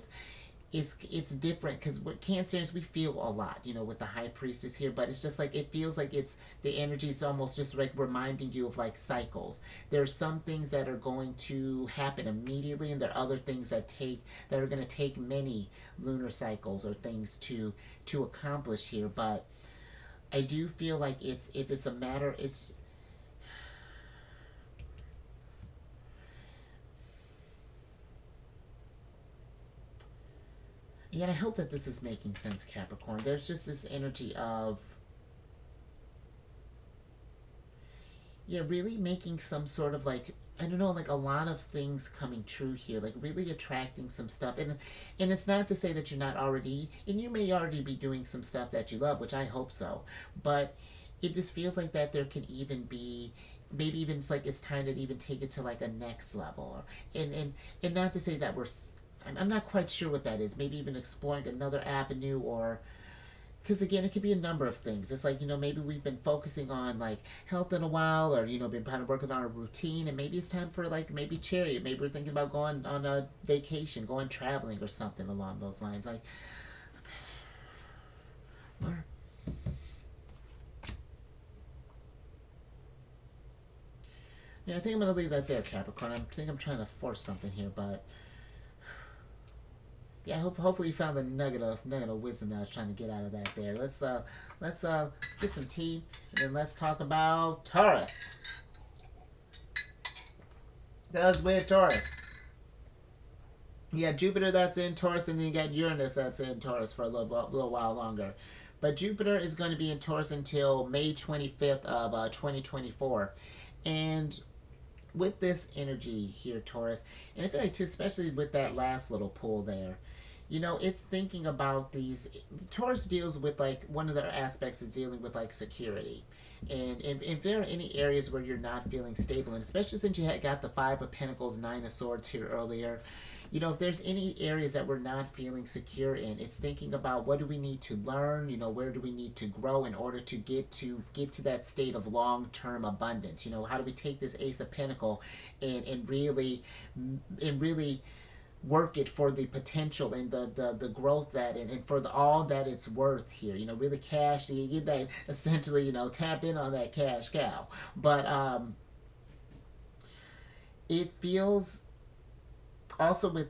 It's different because with Cancers we feel a lot, you know, with the High Priestess here, but it's just like it feels like it's the energy is almost just like reminding you of like cycles. There are some things that are going to happen immediately, and there are other things that are going to take many lunar cycles or things to accomplish here. But I do feel like if it's a matter, it's. Yeah, I hope that this is making sense, Capricorn. There's just this energy of, yeah, really making some sort of like, I don't know, like a lot of things coming true here, like really attracting some stuff. And it's not to say that you're not already, and you may already be doing some stuff that you love, which I hope so. But it just feels like that there can even be, maybe even it's like it's time to even take it to like a next level. And not to say that I'm not quite sure what that is. Maybe even exploring another avenue, or because again, it could be a number of things. It's like, you know, maybe we've been focusing on like health in a while, or you know, been kind of working on a routine, and maybe it's time for like maybe chariot. Maybe we're thinking about going on a vacation, going traveling, or something along those lines. Like, yeah, I think I'm gonna leave that there, Capricorn. I think I'm trying to force something here, but. Yeah, hopefully you found the nugget of wisdom that I was trying to get out of that there. Let's get some tea, and then let's talk about Taurus. That's with Taurus. You got Jupiter that's in Taurus, and then you got Uranus that's in Taurus for a little while longer. But Jupiter is going to be in Taurus until May 25th of 2024. And with this energy here, Taurus, and I feel like too, especially with that last little pull there, you know, it's thinking about these. Taurus deals with like one of their aspects is dealing with like security, and if there are any areas where you're not feeling stable, and especially since you had got the Five of Pentacles, Nine of Swords here earlier, you know, if there's any areas that we're not feeling secure in, it's thinking about what do we need to learn, you know, where do we need to grow in order to get to that state of long-term abundance. You know, how do we take this Ace of Pentacle and really work it for the potential and the growth that and for all that it's worth here, you know, really cash, you get that, essentially, you know, tap in on that cash cow. But it feels also with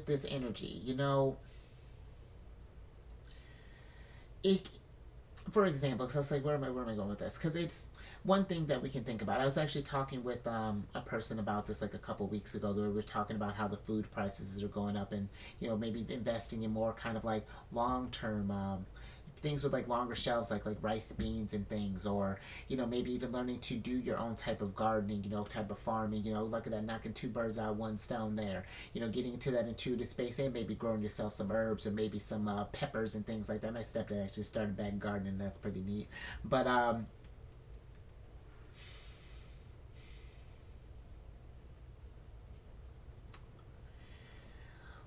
this energy, you know, it, for example, because I was like, where am I going with this? Because it's one thing that we can think about. I was actually talking with a person about this like a couple weeks ago. We were talking about how the food prices are going up, and you know, maybe investing in more kind of like long term things with like longer shelves, like rice, beans, and things, or you know, maybe even learning to do your own type of gardening, you know, type of farming. You know, look at that, knocking two birds out of one stone there. You know, getting into that intuitive space, and maybe growing yourself some herbs or maybe some peppers and things like that. My stepdad actually started back gardening. That's pretty neat. But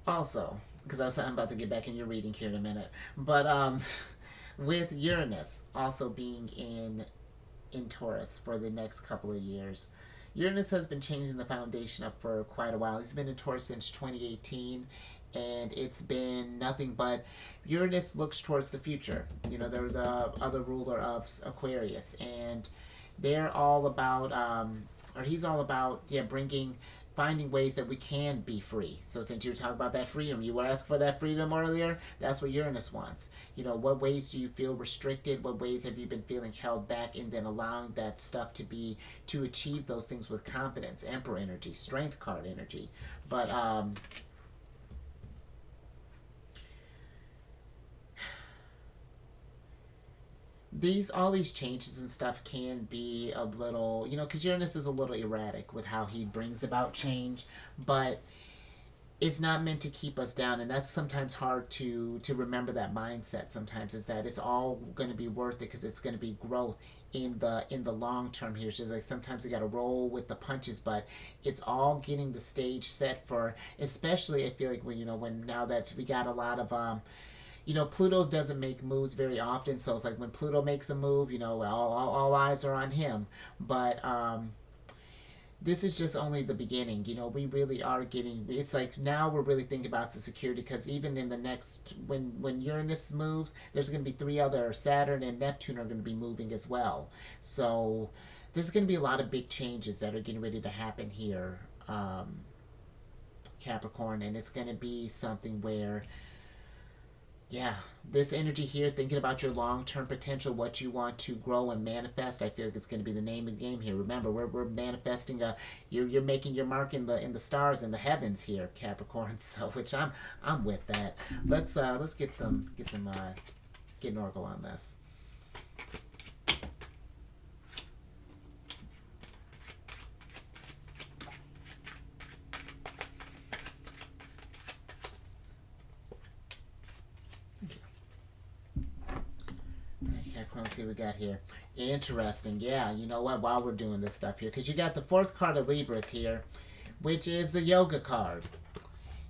also, because I'm about to get back in your reading here in a minute, but with Uranus also being in Taurus for the next couple of years. Uranus has been changing the foundation up for quite a while. He's been in Taurus since 2018, and it's been nothing but Uranus looks towards the future. You know, they're the other ruler of Aquarius, and they're all about, or he's all about, yeah, finding ways that we can be free. So since you were talking about that freedom, you were asking for that freedom earlier, that's what Uranus wants. You know, what ways do you feel restricted? What ways have you been feeling held back? And then allowing that stuff to achieve those things with confidence. Emperor energy, strength card energy. But, all these changes and stuff can be a little, you know, because Uranus is a little erratic with how he brings about change, but it's not meant to keep us down, and that's sometimes hard to remember. That mindset sometimes is that it's all going to be worth it because it's going to be growth in the long term here. It's just like sometimes you got to roll with the punches, but it's all getting the stage set for, especially I feel like when now that we got a lot of Pluto doesn't make moves very often, so it's like when Pluto makes a move, all eyes are on him. But this is just only the beginning. We really are getting. It's like now we're really thinking about the security, because even in the next, when Uranus moves, there's going to be 3 other, Saturn and Neptune are going to be moving as well. So there's going to be a lot of big changes that are getting ready to happen here, Capricorn, and it's going to be something where. Yeah, this energy here, thinking about your long-term potential, what you want to grow and manifest, I feel like it's going to be the name of the game here. Remember, we're manifesting you're making your mark in the stars, in the heavens here, Capricorn. So, which I'm with that. Let's get an oracle on this. Let's see what we got here. Interesting. Yeah, you know what? While we're doing this stuff here, because you got the 4th card of Libras here, which is the Yoga card.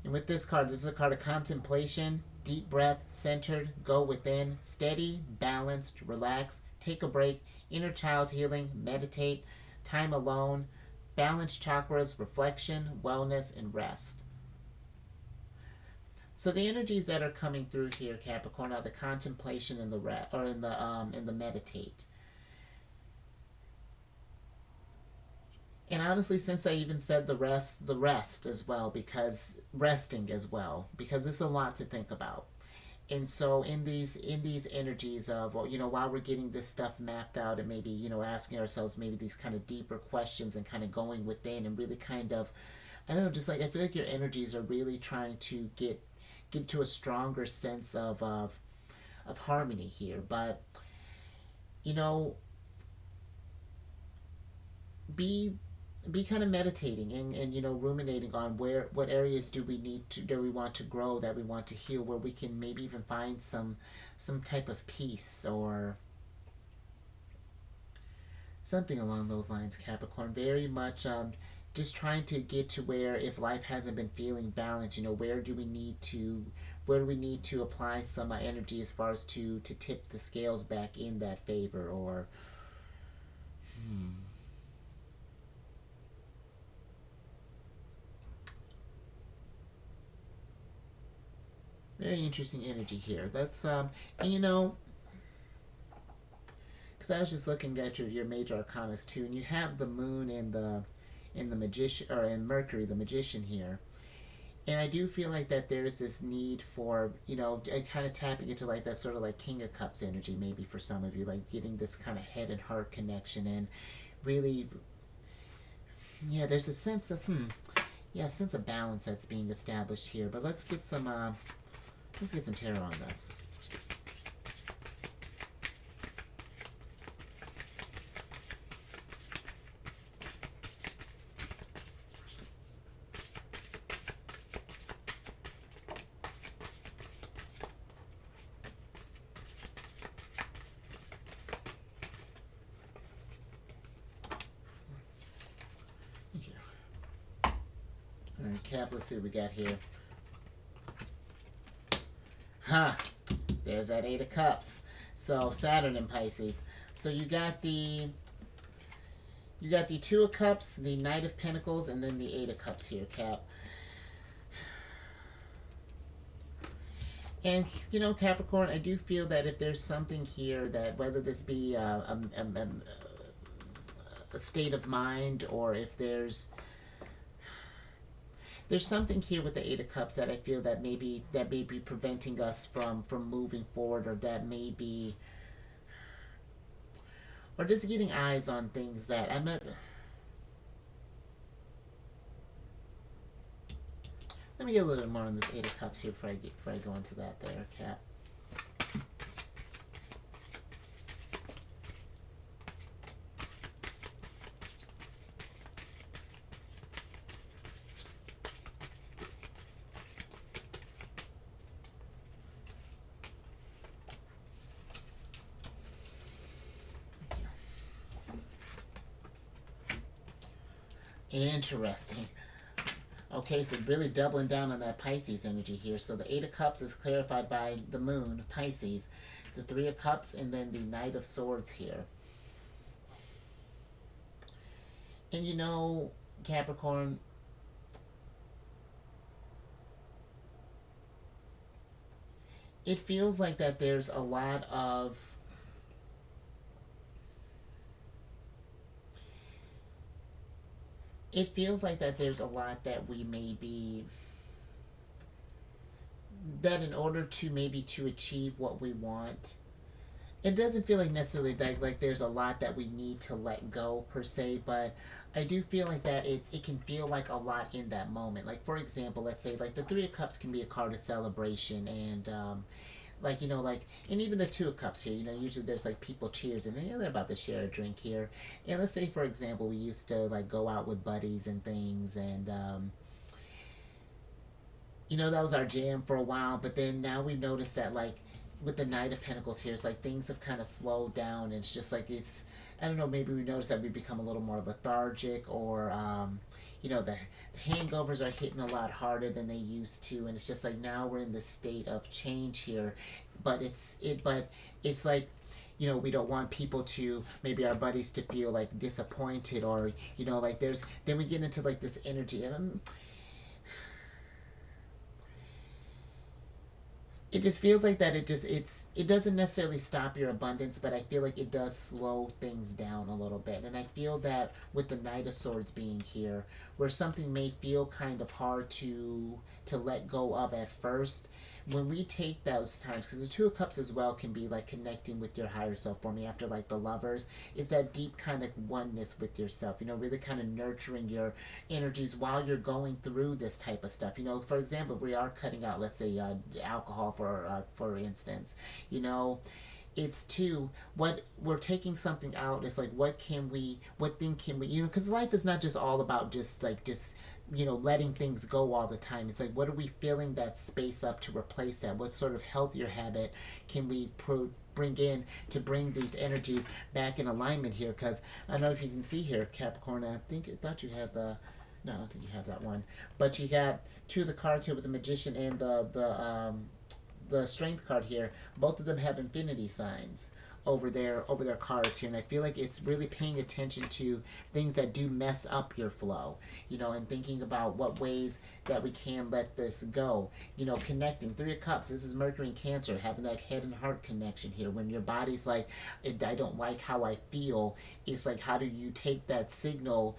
And with this card, this is a card of contemplation, deep breath, centered, go within, steady, balanced, relax, take a break, inner child healing, meditate, time alone, balanced chakras, reflection, wellness, and rest. So the energies that are coming through here, Capricorn, are the contemplation and in the meditate. And honestly, since I even said the rest as well, because resting as well, because it's a lot to think about. And so in these energies of, while we're getting this stuff mapped out, and maybe, asking ourselves maybe these kind of deeper questions and kind of going within and really kind of, I don't know, just like I feel like your energies are really trying to get to a stronger sense of harmony here. But be kind of meditating and ruminating on what areas do we want to grow, that we want to heal, where we can maybe even find some type of peace or something along those lines, Capricorn. Very much just trying to get to where, if life hasn't been feeling balanced, where do we need to apply some energy as far as to tip the scales back in that favor, or very interesting energy here. That's and because I was just looking at your major arcanas too, and you have the moon in the magician, or in Mercury, the magician here. And I do feel like that there's this need for, kind of tapping into like that sort of like King of Cups energy, maybe for some of you, like getting this kind of head and heart connection, and really, yeah, there's a sense of, sense of balance that's being established here. But let's get some tarot on this. Cap, let's see what we got here. There's that 8 of Cups. So Saturn in Pisces. So you got the Two of Cups, the Knight of Pentacles, and then the Eight of Cups here, Cap. And, you know, Capricorn, I do feel that if there's something here that, whether this be a state of mind, or if there's something here with the Eight of Cups that I feel that may be preventing us from moving forward, or that may be, or just getting eyes on things that I'm not. Let me get a little bit more on this Eight of Cups here before I go into that there, Cap. Interesting. Okay, so really doubling down on that Pisces energy here. So the Eight of Cups is clarified by the Moon, Pisces. The Three of Cups, and then the Knight of Swords here. And you know, Capricorn, it feels like that there's a lot of it feels like that there's a lot that we may be, that in order to maybe to achieve what we want, it doesn't feel like necessarily that like there's a lot that we need to let go per se, but I do feel like that it can feel like a lot in that moment. Like, for example, let's say like the Three of Cups can be a card of celebration, and like, you know, like, and even the Two of Cups here, you know, usually there's like people cheers and they're about to share a drink here. And let's say, for example, we used to like go out with buddies and things, and you know, that was our jam for a while, but then now we've noticed that like with the Knight of Pentacles here, it's like things have kind of slowed down, and it's just like it's, I don't know, maybe we notice that we become a little more lethargic, or you know, the hangovers are hitting a lot harder than they used to, and it's just like now we're in this state of change here, but it's like, you know, we don't want people to, maybe our buddies, to feel like disappointed, or, you know, like there's, then we get into like this energy, and it just feels like that it doesn't necessarily stop your abundance, but I feel like it does slow things down a little bit. And I feel that with the Knight of Swords being here, where something may feel kind of hard to let go of at first, when we take those times, because the Two of Cups as well can be like connecting with your higher self for me, after like the Lovers, is that deep kind of oneness with yourself, you know, really kind of nurturing your energies while you're going through this type of stuff. You know, for example, if we are cutting out, let's say, alcohol for instance, you know, it's too, what we're taking something out is like, what thing can we, you know, because life is not just all about just you know, letting things go all the time. It's like, what are we filling that space up to replace that? What sort of healthier habit can we bring in to bring these energies back in alignment here? Because I don't know if you can see here, Capricorn, I thought you had the, no, I don't think you have that one, but you got two of the cards here with the Magician and the Strength card here. Both of them have infinity signs over their cards here, and I feel like it's really paying attention to things that do mess up your flow, you know, and thinking about what ways that we can let this go, you know, connecting. Three of Cups, this is Mercury and Cancer, having that head and heart connection here. When your body's like, I don't like how I feel, it's like, how do you take that signal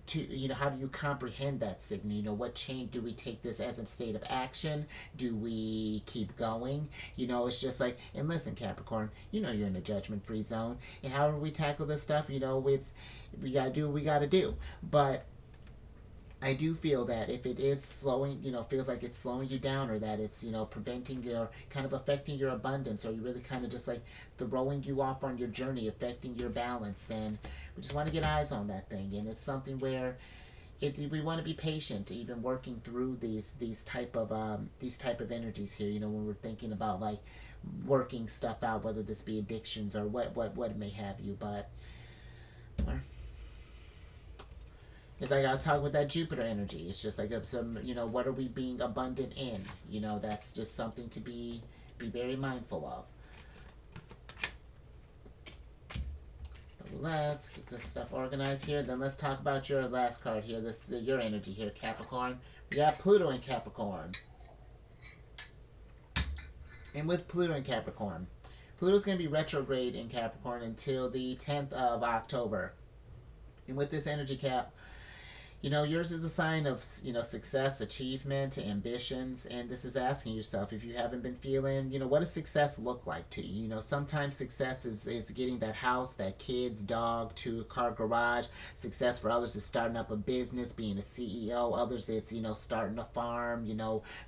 to, you know, how do you comprehend that signal? You know, what change, do we take this as a state of action? Do we keep going? You know, it's just like, and listen, Capricorn, you know, you're in a judgment-free zone, and however we tackle this stuff, you know, we gotta do what we gotta do. But I do feel that if it is slowing, you know, feels like it's slowing you down, or that it's, you know, preventing your, kind of affecting your abundance, or you really kind of just like throwing you off on your journey, affecting your balance, then we just want to get eyes on that thing. And it's something where we want to be patient, even working through these type of energies here, you know, when we're thinking about like working stuff out, whether this be addictions or what may have you. But it's like I was talking with that Jupiter energy. It's just like some, you know, what are we being abundant in? You know, that's just something to be very mindful of. let's get this stuff organized here. Then let's talk about your last card here. Your energy here, Capricorn. We got Pluto in Capricorn. And with Pluto in Capricorn, Pluto's going to be retrograde in Capricorn until the 10th of October. And with this energy, Cap, yours is a sign of, success, achievement, ambitions, and this is asking yourself, if you haven't been feeling, what does success look like to you? Sometimes success is getting that house, that kids, dog, 2-car garage. Success for others is starting up a business, being a CEO. Others, it's, starting a farm.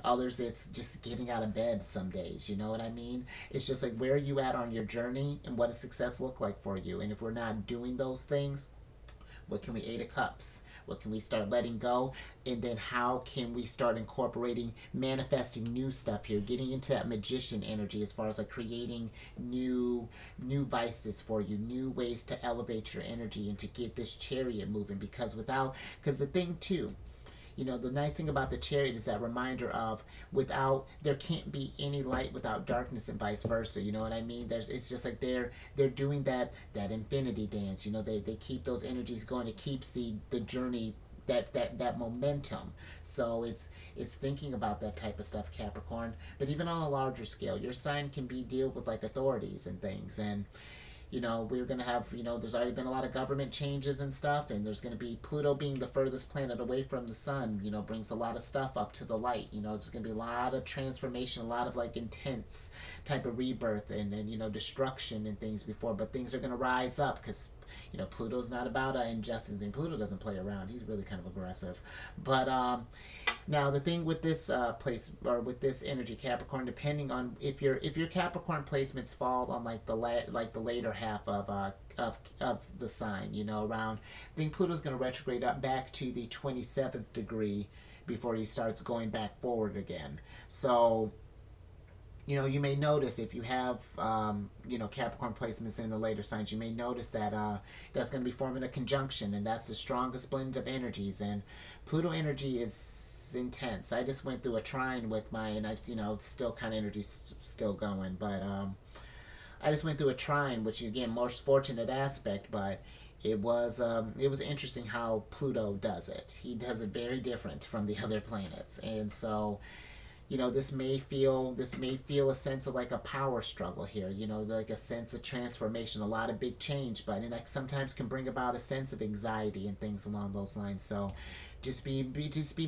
Others, it's just getting out of bed some days. You know what I mean? It's just like, where are you at on your journey, and what does success look like for you? And if we're not doing those things, what can we, 8 of Cups? What can we start letting go? And then how can we start incorporating, manifesting new stuff here, getting into that magician energy as far as like creating new vices for you, new ways to elevate your energy and to get this chariot moving. Because the thing too, the nice thing about the chariot is that reminder of there can't be any light without darkness and vice versa. You know what I mean? It's just like they're doing that infinity dance. They keep those energies going. It keeps the journey, that momentum. So it's thinking about that type of stuff, Capricorn. But even on a larger scale, your sign can deal with like authorities and things. And we're going to have, there's already been a lot of government changes and stuff, and there's going to be Pluto being the furthest planet away from the sun, brings a lot of stuff up to the light. There's going to be a lot of transformation, a lot of like intense type of rebirth and destruction and things before, but things are going to rise up because Pluto's not about injustice and thing. Pluto doesn't play around. He's really kind of aggressive. But now the thing with this place, or with this energy, Capricorn, depending on if your Capricorn placements fall on like the later half of the sign, around, I think Pluto's going to retrograde up back to the 27th degree before he starts going back forward again. So you may notice if you have, Capricorn placements in the later signs, you may notice that that's going to be forming a conjunction, and that's the strongest blend of energies. And Pluto energy is intense. I just went through a trine with and I've, still kind of energy's still going, but I just went through a trine, which again, most fortunate aspect, but it was interesting how Pluto does it. He does it very different from the other planets, and so this may feel a sense of like a power struggle here, like a sense of transformation, a lot of big change, but it sometimes can bring about a sense of anxiety and things along those lines. So just be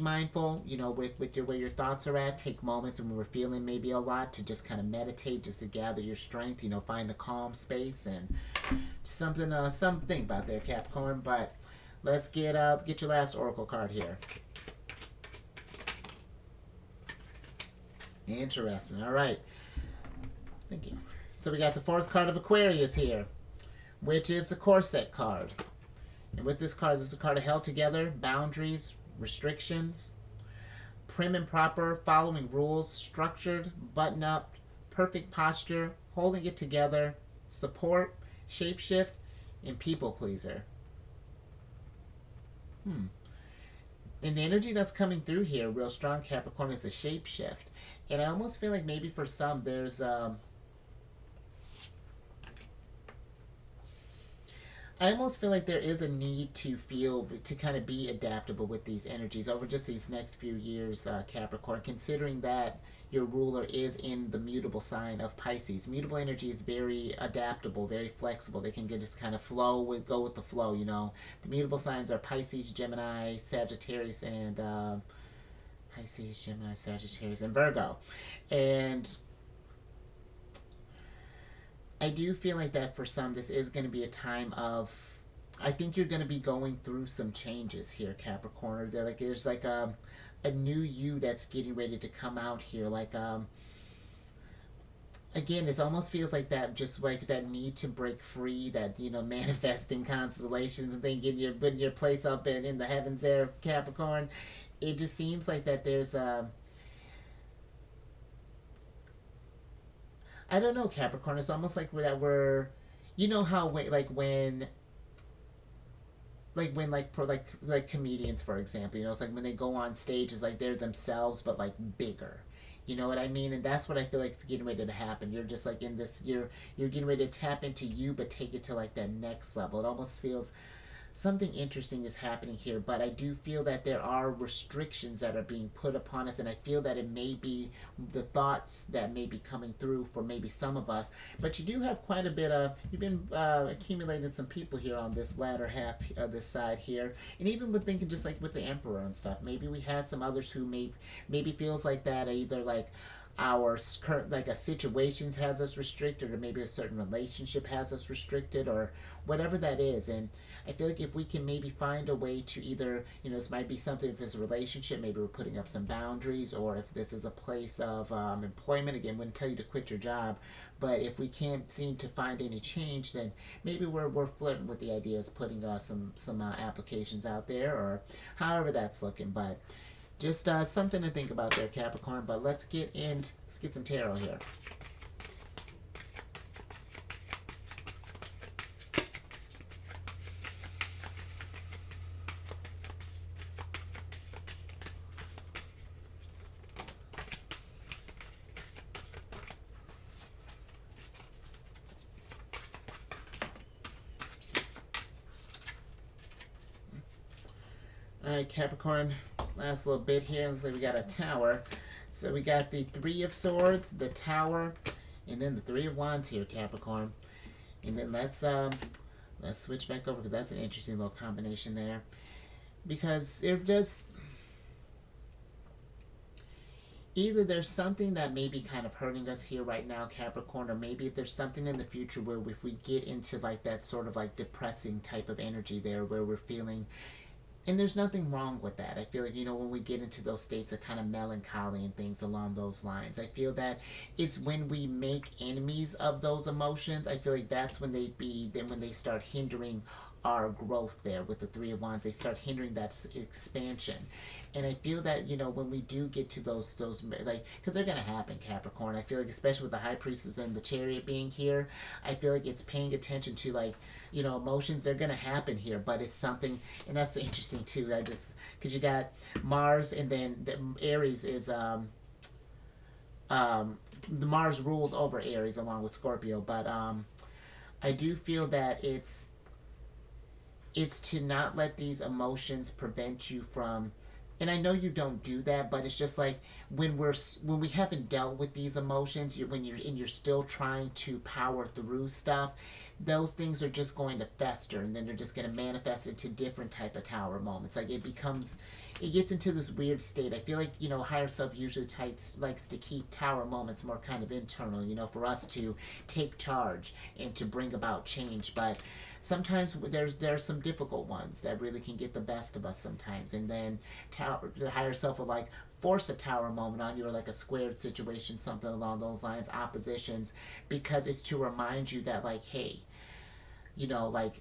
mindful, with where your thoughts are at. Take moments when we're feeling maybe a lot to just kind of meditate, just to gather your strength, find a calm space, and something to think about there, Capricorn. But let's get your last oracle card here. Interesting. All right. Thank you. So we got the 4th card of Aquarius here, which is the corset card. And with this card, this is a card of held together, boundaries, restrictions, prim and proper, following rules, structured, button up, perfect posture, holding it together, support, shapeshift, and people pleaser. And the energy that's coming through here, real strong, Capricorn, is the shapeshift. And I almost feel like maybe for some, there's I almost feel like there is a need to kind of be adaptable with these energies over just these next few years, Capricorn, considering that your ruler is in the mutable sign of Pisces. Mutable energy is very adaptable, very flexible. They can just kind of go with the flow, The mutable signs are Pisces, Gemini, Sagittarius, and Virgo. And I do feel like that for some, this is going to be a time of, I think you're going to be going through some changes here, Capricorn. There's like a new you that's getting ready to come out here. Like, again, this almost feels like that, just like that need to break free, that, manifesting constellations and things, putting your place up in the heavens there, Capricorn. It just seems like that there's I don't know, Capricorn. It's almost like that we're, how when comedians, for example, it's like when they go on stage, it's like they're themselves but like bigger. You know what I mean? And that's what I feel like is getting ready to happen. You're just like in this, you're getting ready to tap into you, but take it to like that next level. It almost feels something interesting is happening here, but I do feel that there are restrictions that are being put upon us, and I feel that it may be the thoughts that may be coming through for maybe some of us. But you do have quite a bit of, you've been accumulating some people here on this latter half of this side here, and even with thinking just like with the Emperor and stuff, maybe we had some others who maybe feels like that, either like our current like a situations has us restricted, or maybe a certain relationship has us restricted, or whatever that is. And I feel like if we can maybe find a way to either, this might be something, if it's a relationship, maybe we're putting up some boundaries, or if this is a place of employment, again, wouldn't tell you to quit your job, but if we can't seem to find any change, then maybe we're flirting with the idea of putting some applications out there, or however that's looking. But just something to think about there, Capricorn. But let's get some tarot here. All right, Capricorn. Last little bit here. Looks like we got a Tower. So we got the Three of Swords, the Tower, and then the Three of Wands here, Capricorn. And then let's switch back over, because that's an interesting little combination there. Because it does, either there's something that may be kind of hurting us here right now, Capricorn, or maybe if there's something in the future where if we get into like that sort of like depressing type of energy there, where we're feeling. And there's nothing wrong with that. I feel like, when we get into those states of kind of melancholy and things along those lines, I feel that it's when we make enemies of those emotions, I feel like that's when when they start hindering our growth there with the Three of Wands. They start hindering that expansion. And I feel that, when we do get to those like, because they're going to happen, Capricorn. I feel like, especially with the High Priestess and the Chariot being here, I feel like it's paying attention to, like, emotions. They're going to happen here, but it's something, and that's interesting too. Because you got Mars, and then the Aries is, the Mars rules over Aries along with Scorpio, but I do feel that it's to not let these emotions prevent you from, and I know you don't do that, but it's just like when we haven't dealt with these emotions, when you're still trying to power through stuff, those things are just going to fester, and then they're just going to manifest into different type of Tower moments. Like it gets into this weird state. I feel like, higher self usually likes to keep Tower moments more kind of internal, for us to take charge and to bring about change. But sometimes there's some difficult ones that really can get the best of us sometimes. And then the higher self will like force a Tower moment on you, or like a squared situation, something along those lines, oppositions, because it's to remind you that, like, hey, like,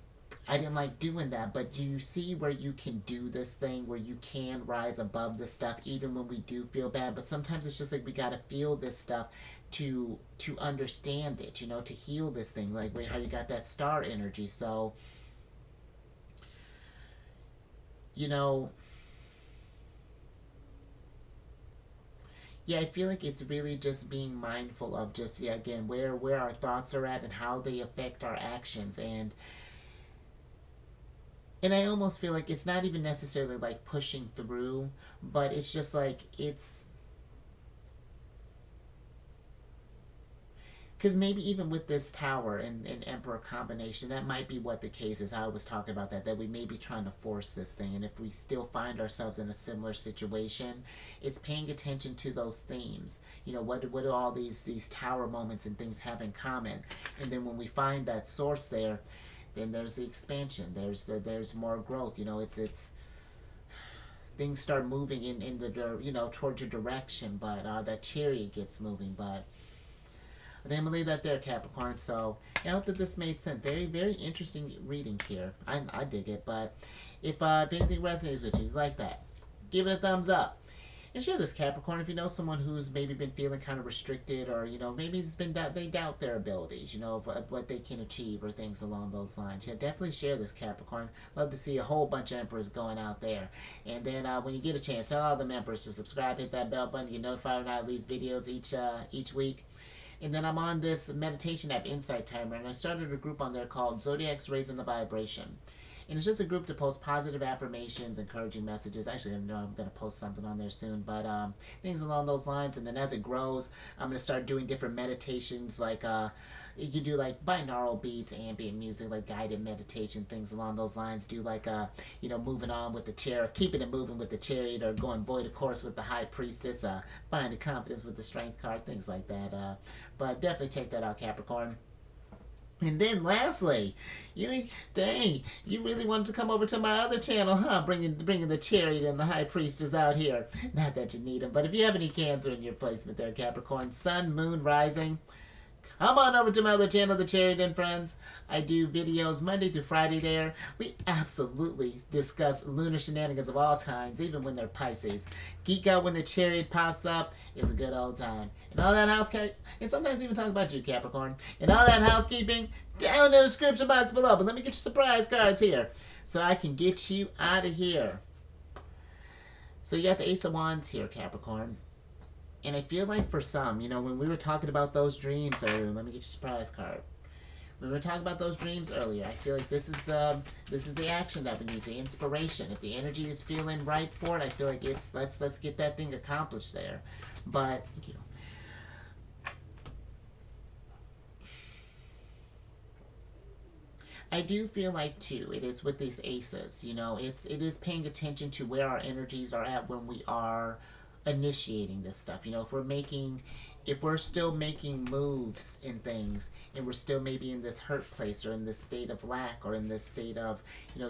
I didn't like doing that, but do you see where you can do this thing, where you can rise above this stuff even when we do feel bad? But sometimes it's just like we gotta feel this stuff to understand it, to heal this thing, like how you got that star energy. So, yeah, I feel like it's really just being mindful of just, again, where our thoughts are at and how they affect our actions. And I almost feel like it's not even necessarily like pushing through, but it's just like because maybe even with this Tower and Emperor combination, that might be what the case is. How I was talking about that we may be trying to force this thing. And if we still find ourselves in a similar situation, it's paying attention to those themes. What do all these Tower moments and things have in common? And then when we find that source there, then there's the expansion. There's more growth. It's things start moving in the towards your direction. But that Chariot gets moving. But I think I'm going to leave that there, Capricorn. So I hope that this made sense. Very, very interesting reading here. I dig it. But if anything resonates with you like that, give it a thumbs up. And share this, Capricorn, if you know someone who's maybe been feeling kind of restricted, or maybe it's been they doubt their abilities, of what they can achieve or things along those lines. Yeah, definitely share this, Capricorn. Love to see a whole bunch of emperors going out there. And then when you get a chance, tell all the members to subscribe, hit that bell button, get notified when I release videos each week. And then I'm on this meditation app, Insight Timer, and I started a group on there called Zodiacs Raising the Vibration. And it's just a group to post positive affirmations, encouraging messages. Actually, I know I'm going to post something on there soon, but things along those lines. And then as it grows, I'm going to start doing different meditations, like you can do like binaural beats, ambient music, like guided meditation, things along those lines. Do like moving on with the chair, keeping it moving with the chariot, or going void of course with the high priestess, finding confidence with the strength card, things like that. But definitely check that out, Capricorn. And then lastly, you really wanted to come over to my other channel, huh? Bringing the chariot and the high priestess out here. Not that you need them, but if you have any Cancer in your placement there, Capricorn, Sun, Moon, Rising, come on over to my other channel, The Chariot and Friends. I do videos Monday through Friday there. We absolutely discuss lunar shenanigans of all times, even when they're Pisces. Geek out when the chariot pops up is a good old time. And all that housekeeping, and sometimes even talk about you, Capricorn. And all that housekeeping down in the description box below. But let me get your surprise cards here so I can get you out of here. So you got the Ace of Wands here, Capricorn. And I feel like for some, when we were talking about those dreams earlier, let me get your surprise card. When we were talking about those dreams earlier, I feel like this is the action that we need, the inspiration. If the energy is feeling right for it, I feel like it's let's get that thing accomplished there. But I do feel like too, it is with these aces, it is paying attention to where our energies are at when we are initiating this stuff. If we're still making moves in things, and we're still maybe in this hurt place, or in this state of lack, or in this state of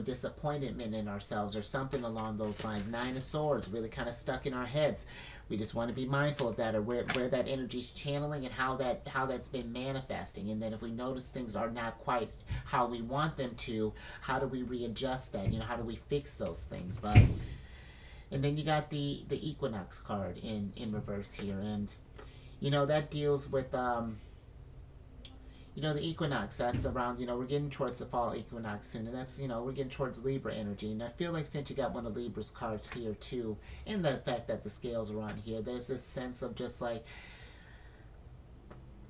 disappointment in ourselves, or something along those lines. Nine of Swords really kind of stuck in our heads. We just want to be mindful of that, or where that energy's channeling, and how that's been manifesting. And then if we notice things are not quite how we want them to, how do we readjust that? How do we fix those things? But and then you got the Equinox card in reverse here, and that deals with the equinox. That's around, we're getting towards the fall equinox soon, and that's, we're getting towards Libra energy. And I feel like since you got one of Libra's cards here too, and the fact that the scales are on here, there's this sense of just like,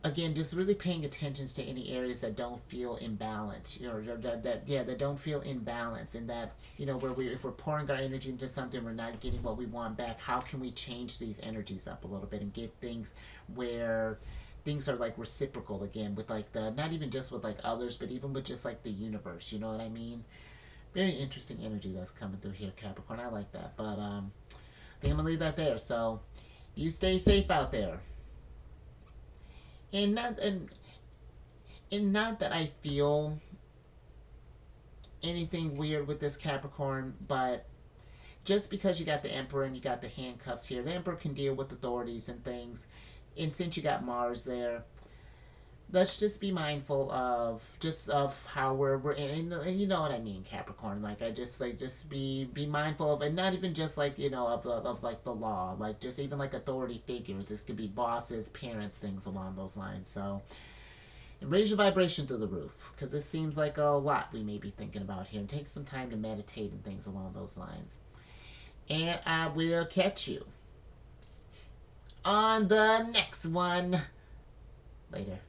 again, just really paying attention to any areas that don't feel imbalanced, that don't feel imbalanced, and that, if we're pouring our energy into something, we're not getting what we want back. How can we change these energies up a little bit and get things where things are like reciprocal again, with like not even just with like others, but even with just like the universe, you know what I mean? Very interesting energy that's coming through here, Capricorn. I like that, but I think I'm gonna leave that there. So you stay safe out there. And not that I feel anything weird with this, Capricorn, but just because you got the Emperor and you got the handcuffs here, the Emperor can deal with authorities and things. And since you got Mars there, let's just be mindful of how we're in, and you know what I mean, Capricorn. Like, I just be mindful of, and not even just like, of like the law, like just even like authority figures. This could be bosses, parents, things along those lines. So, and raise your vibration through the roof, because this seems like a lot we may be thinking about here, and take some time to meditate and things along those lines. And I will catch you on the next one. Later.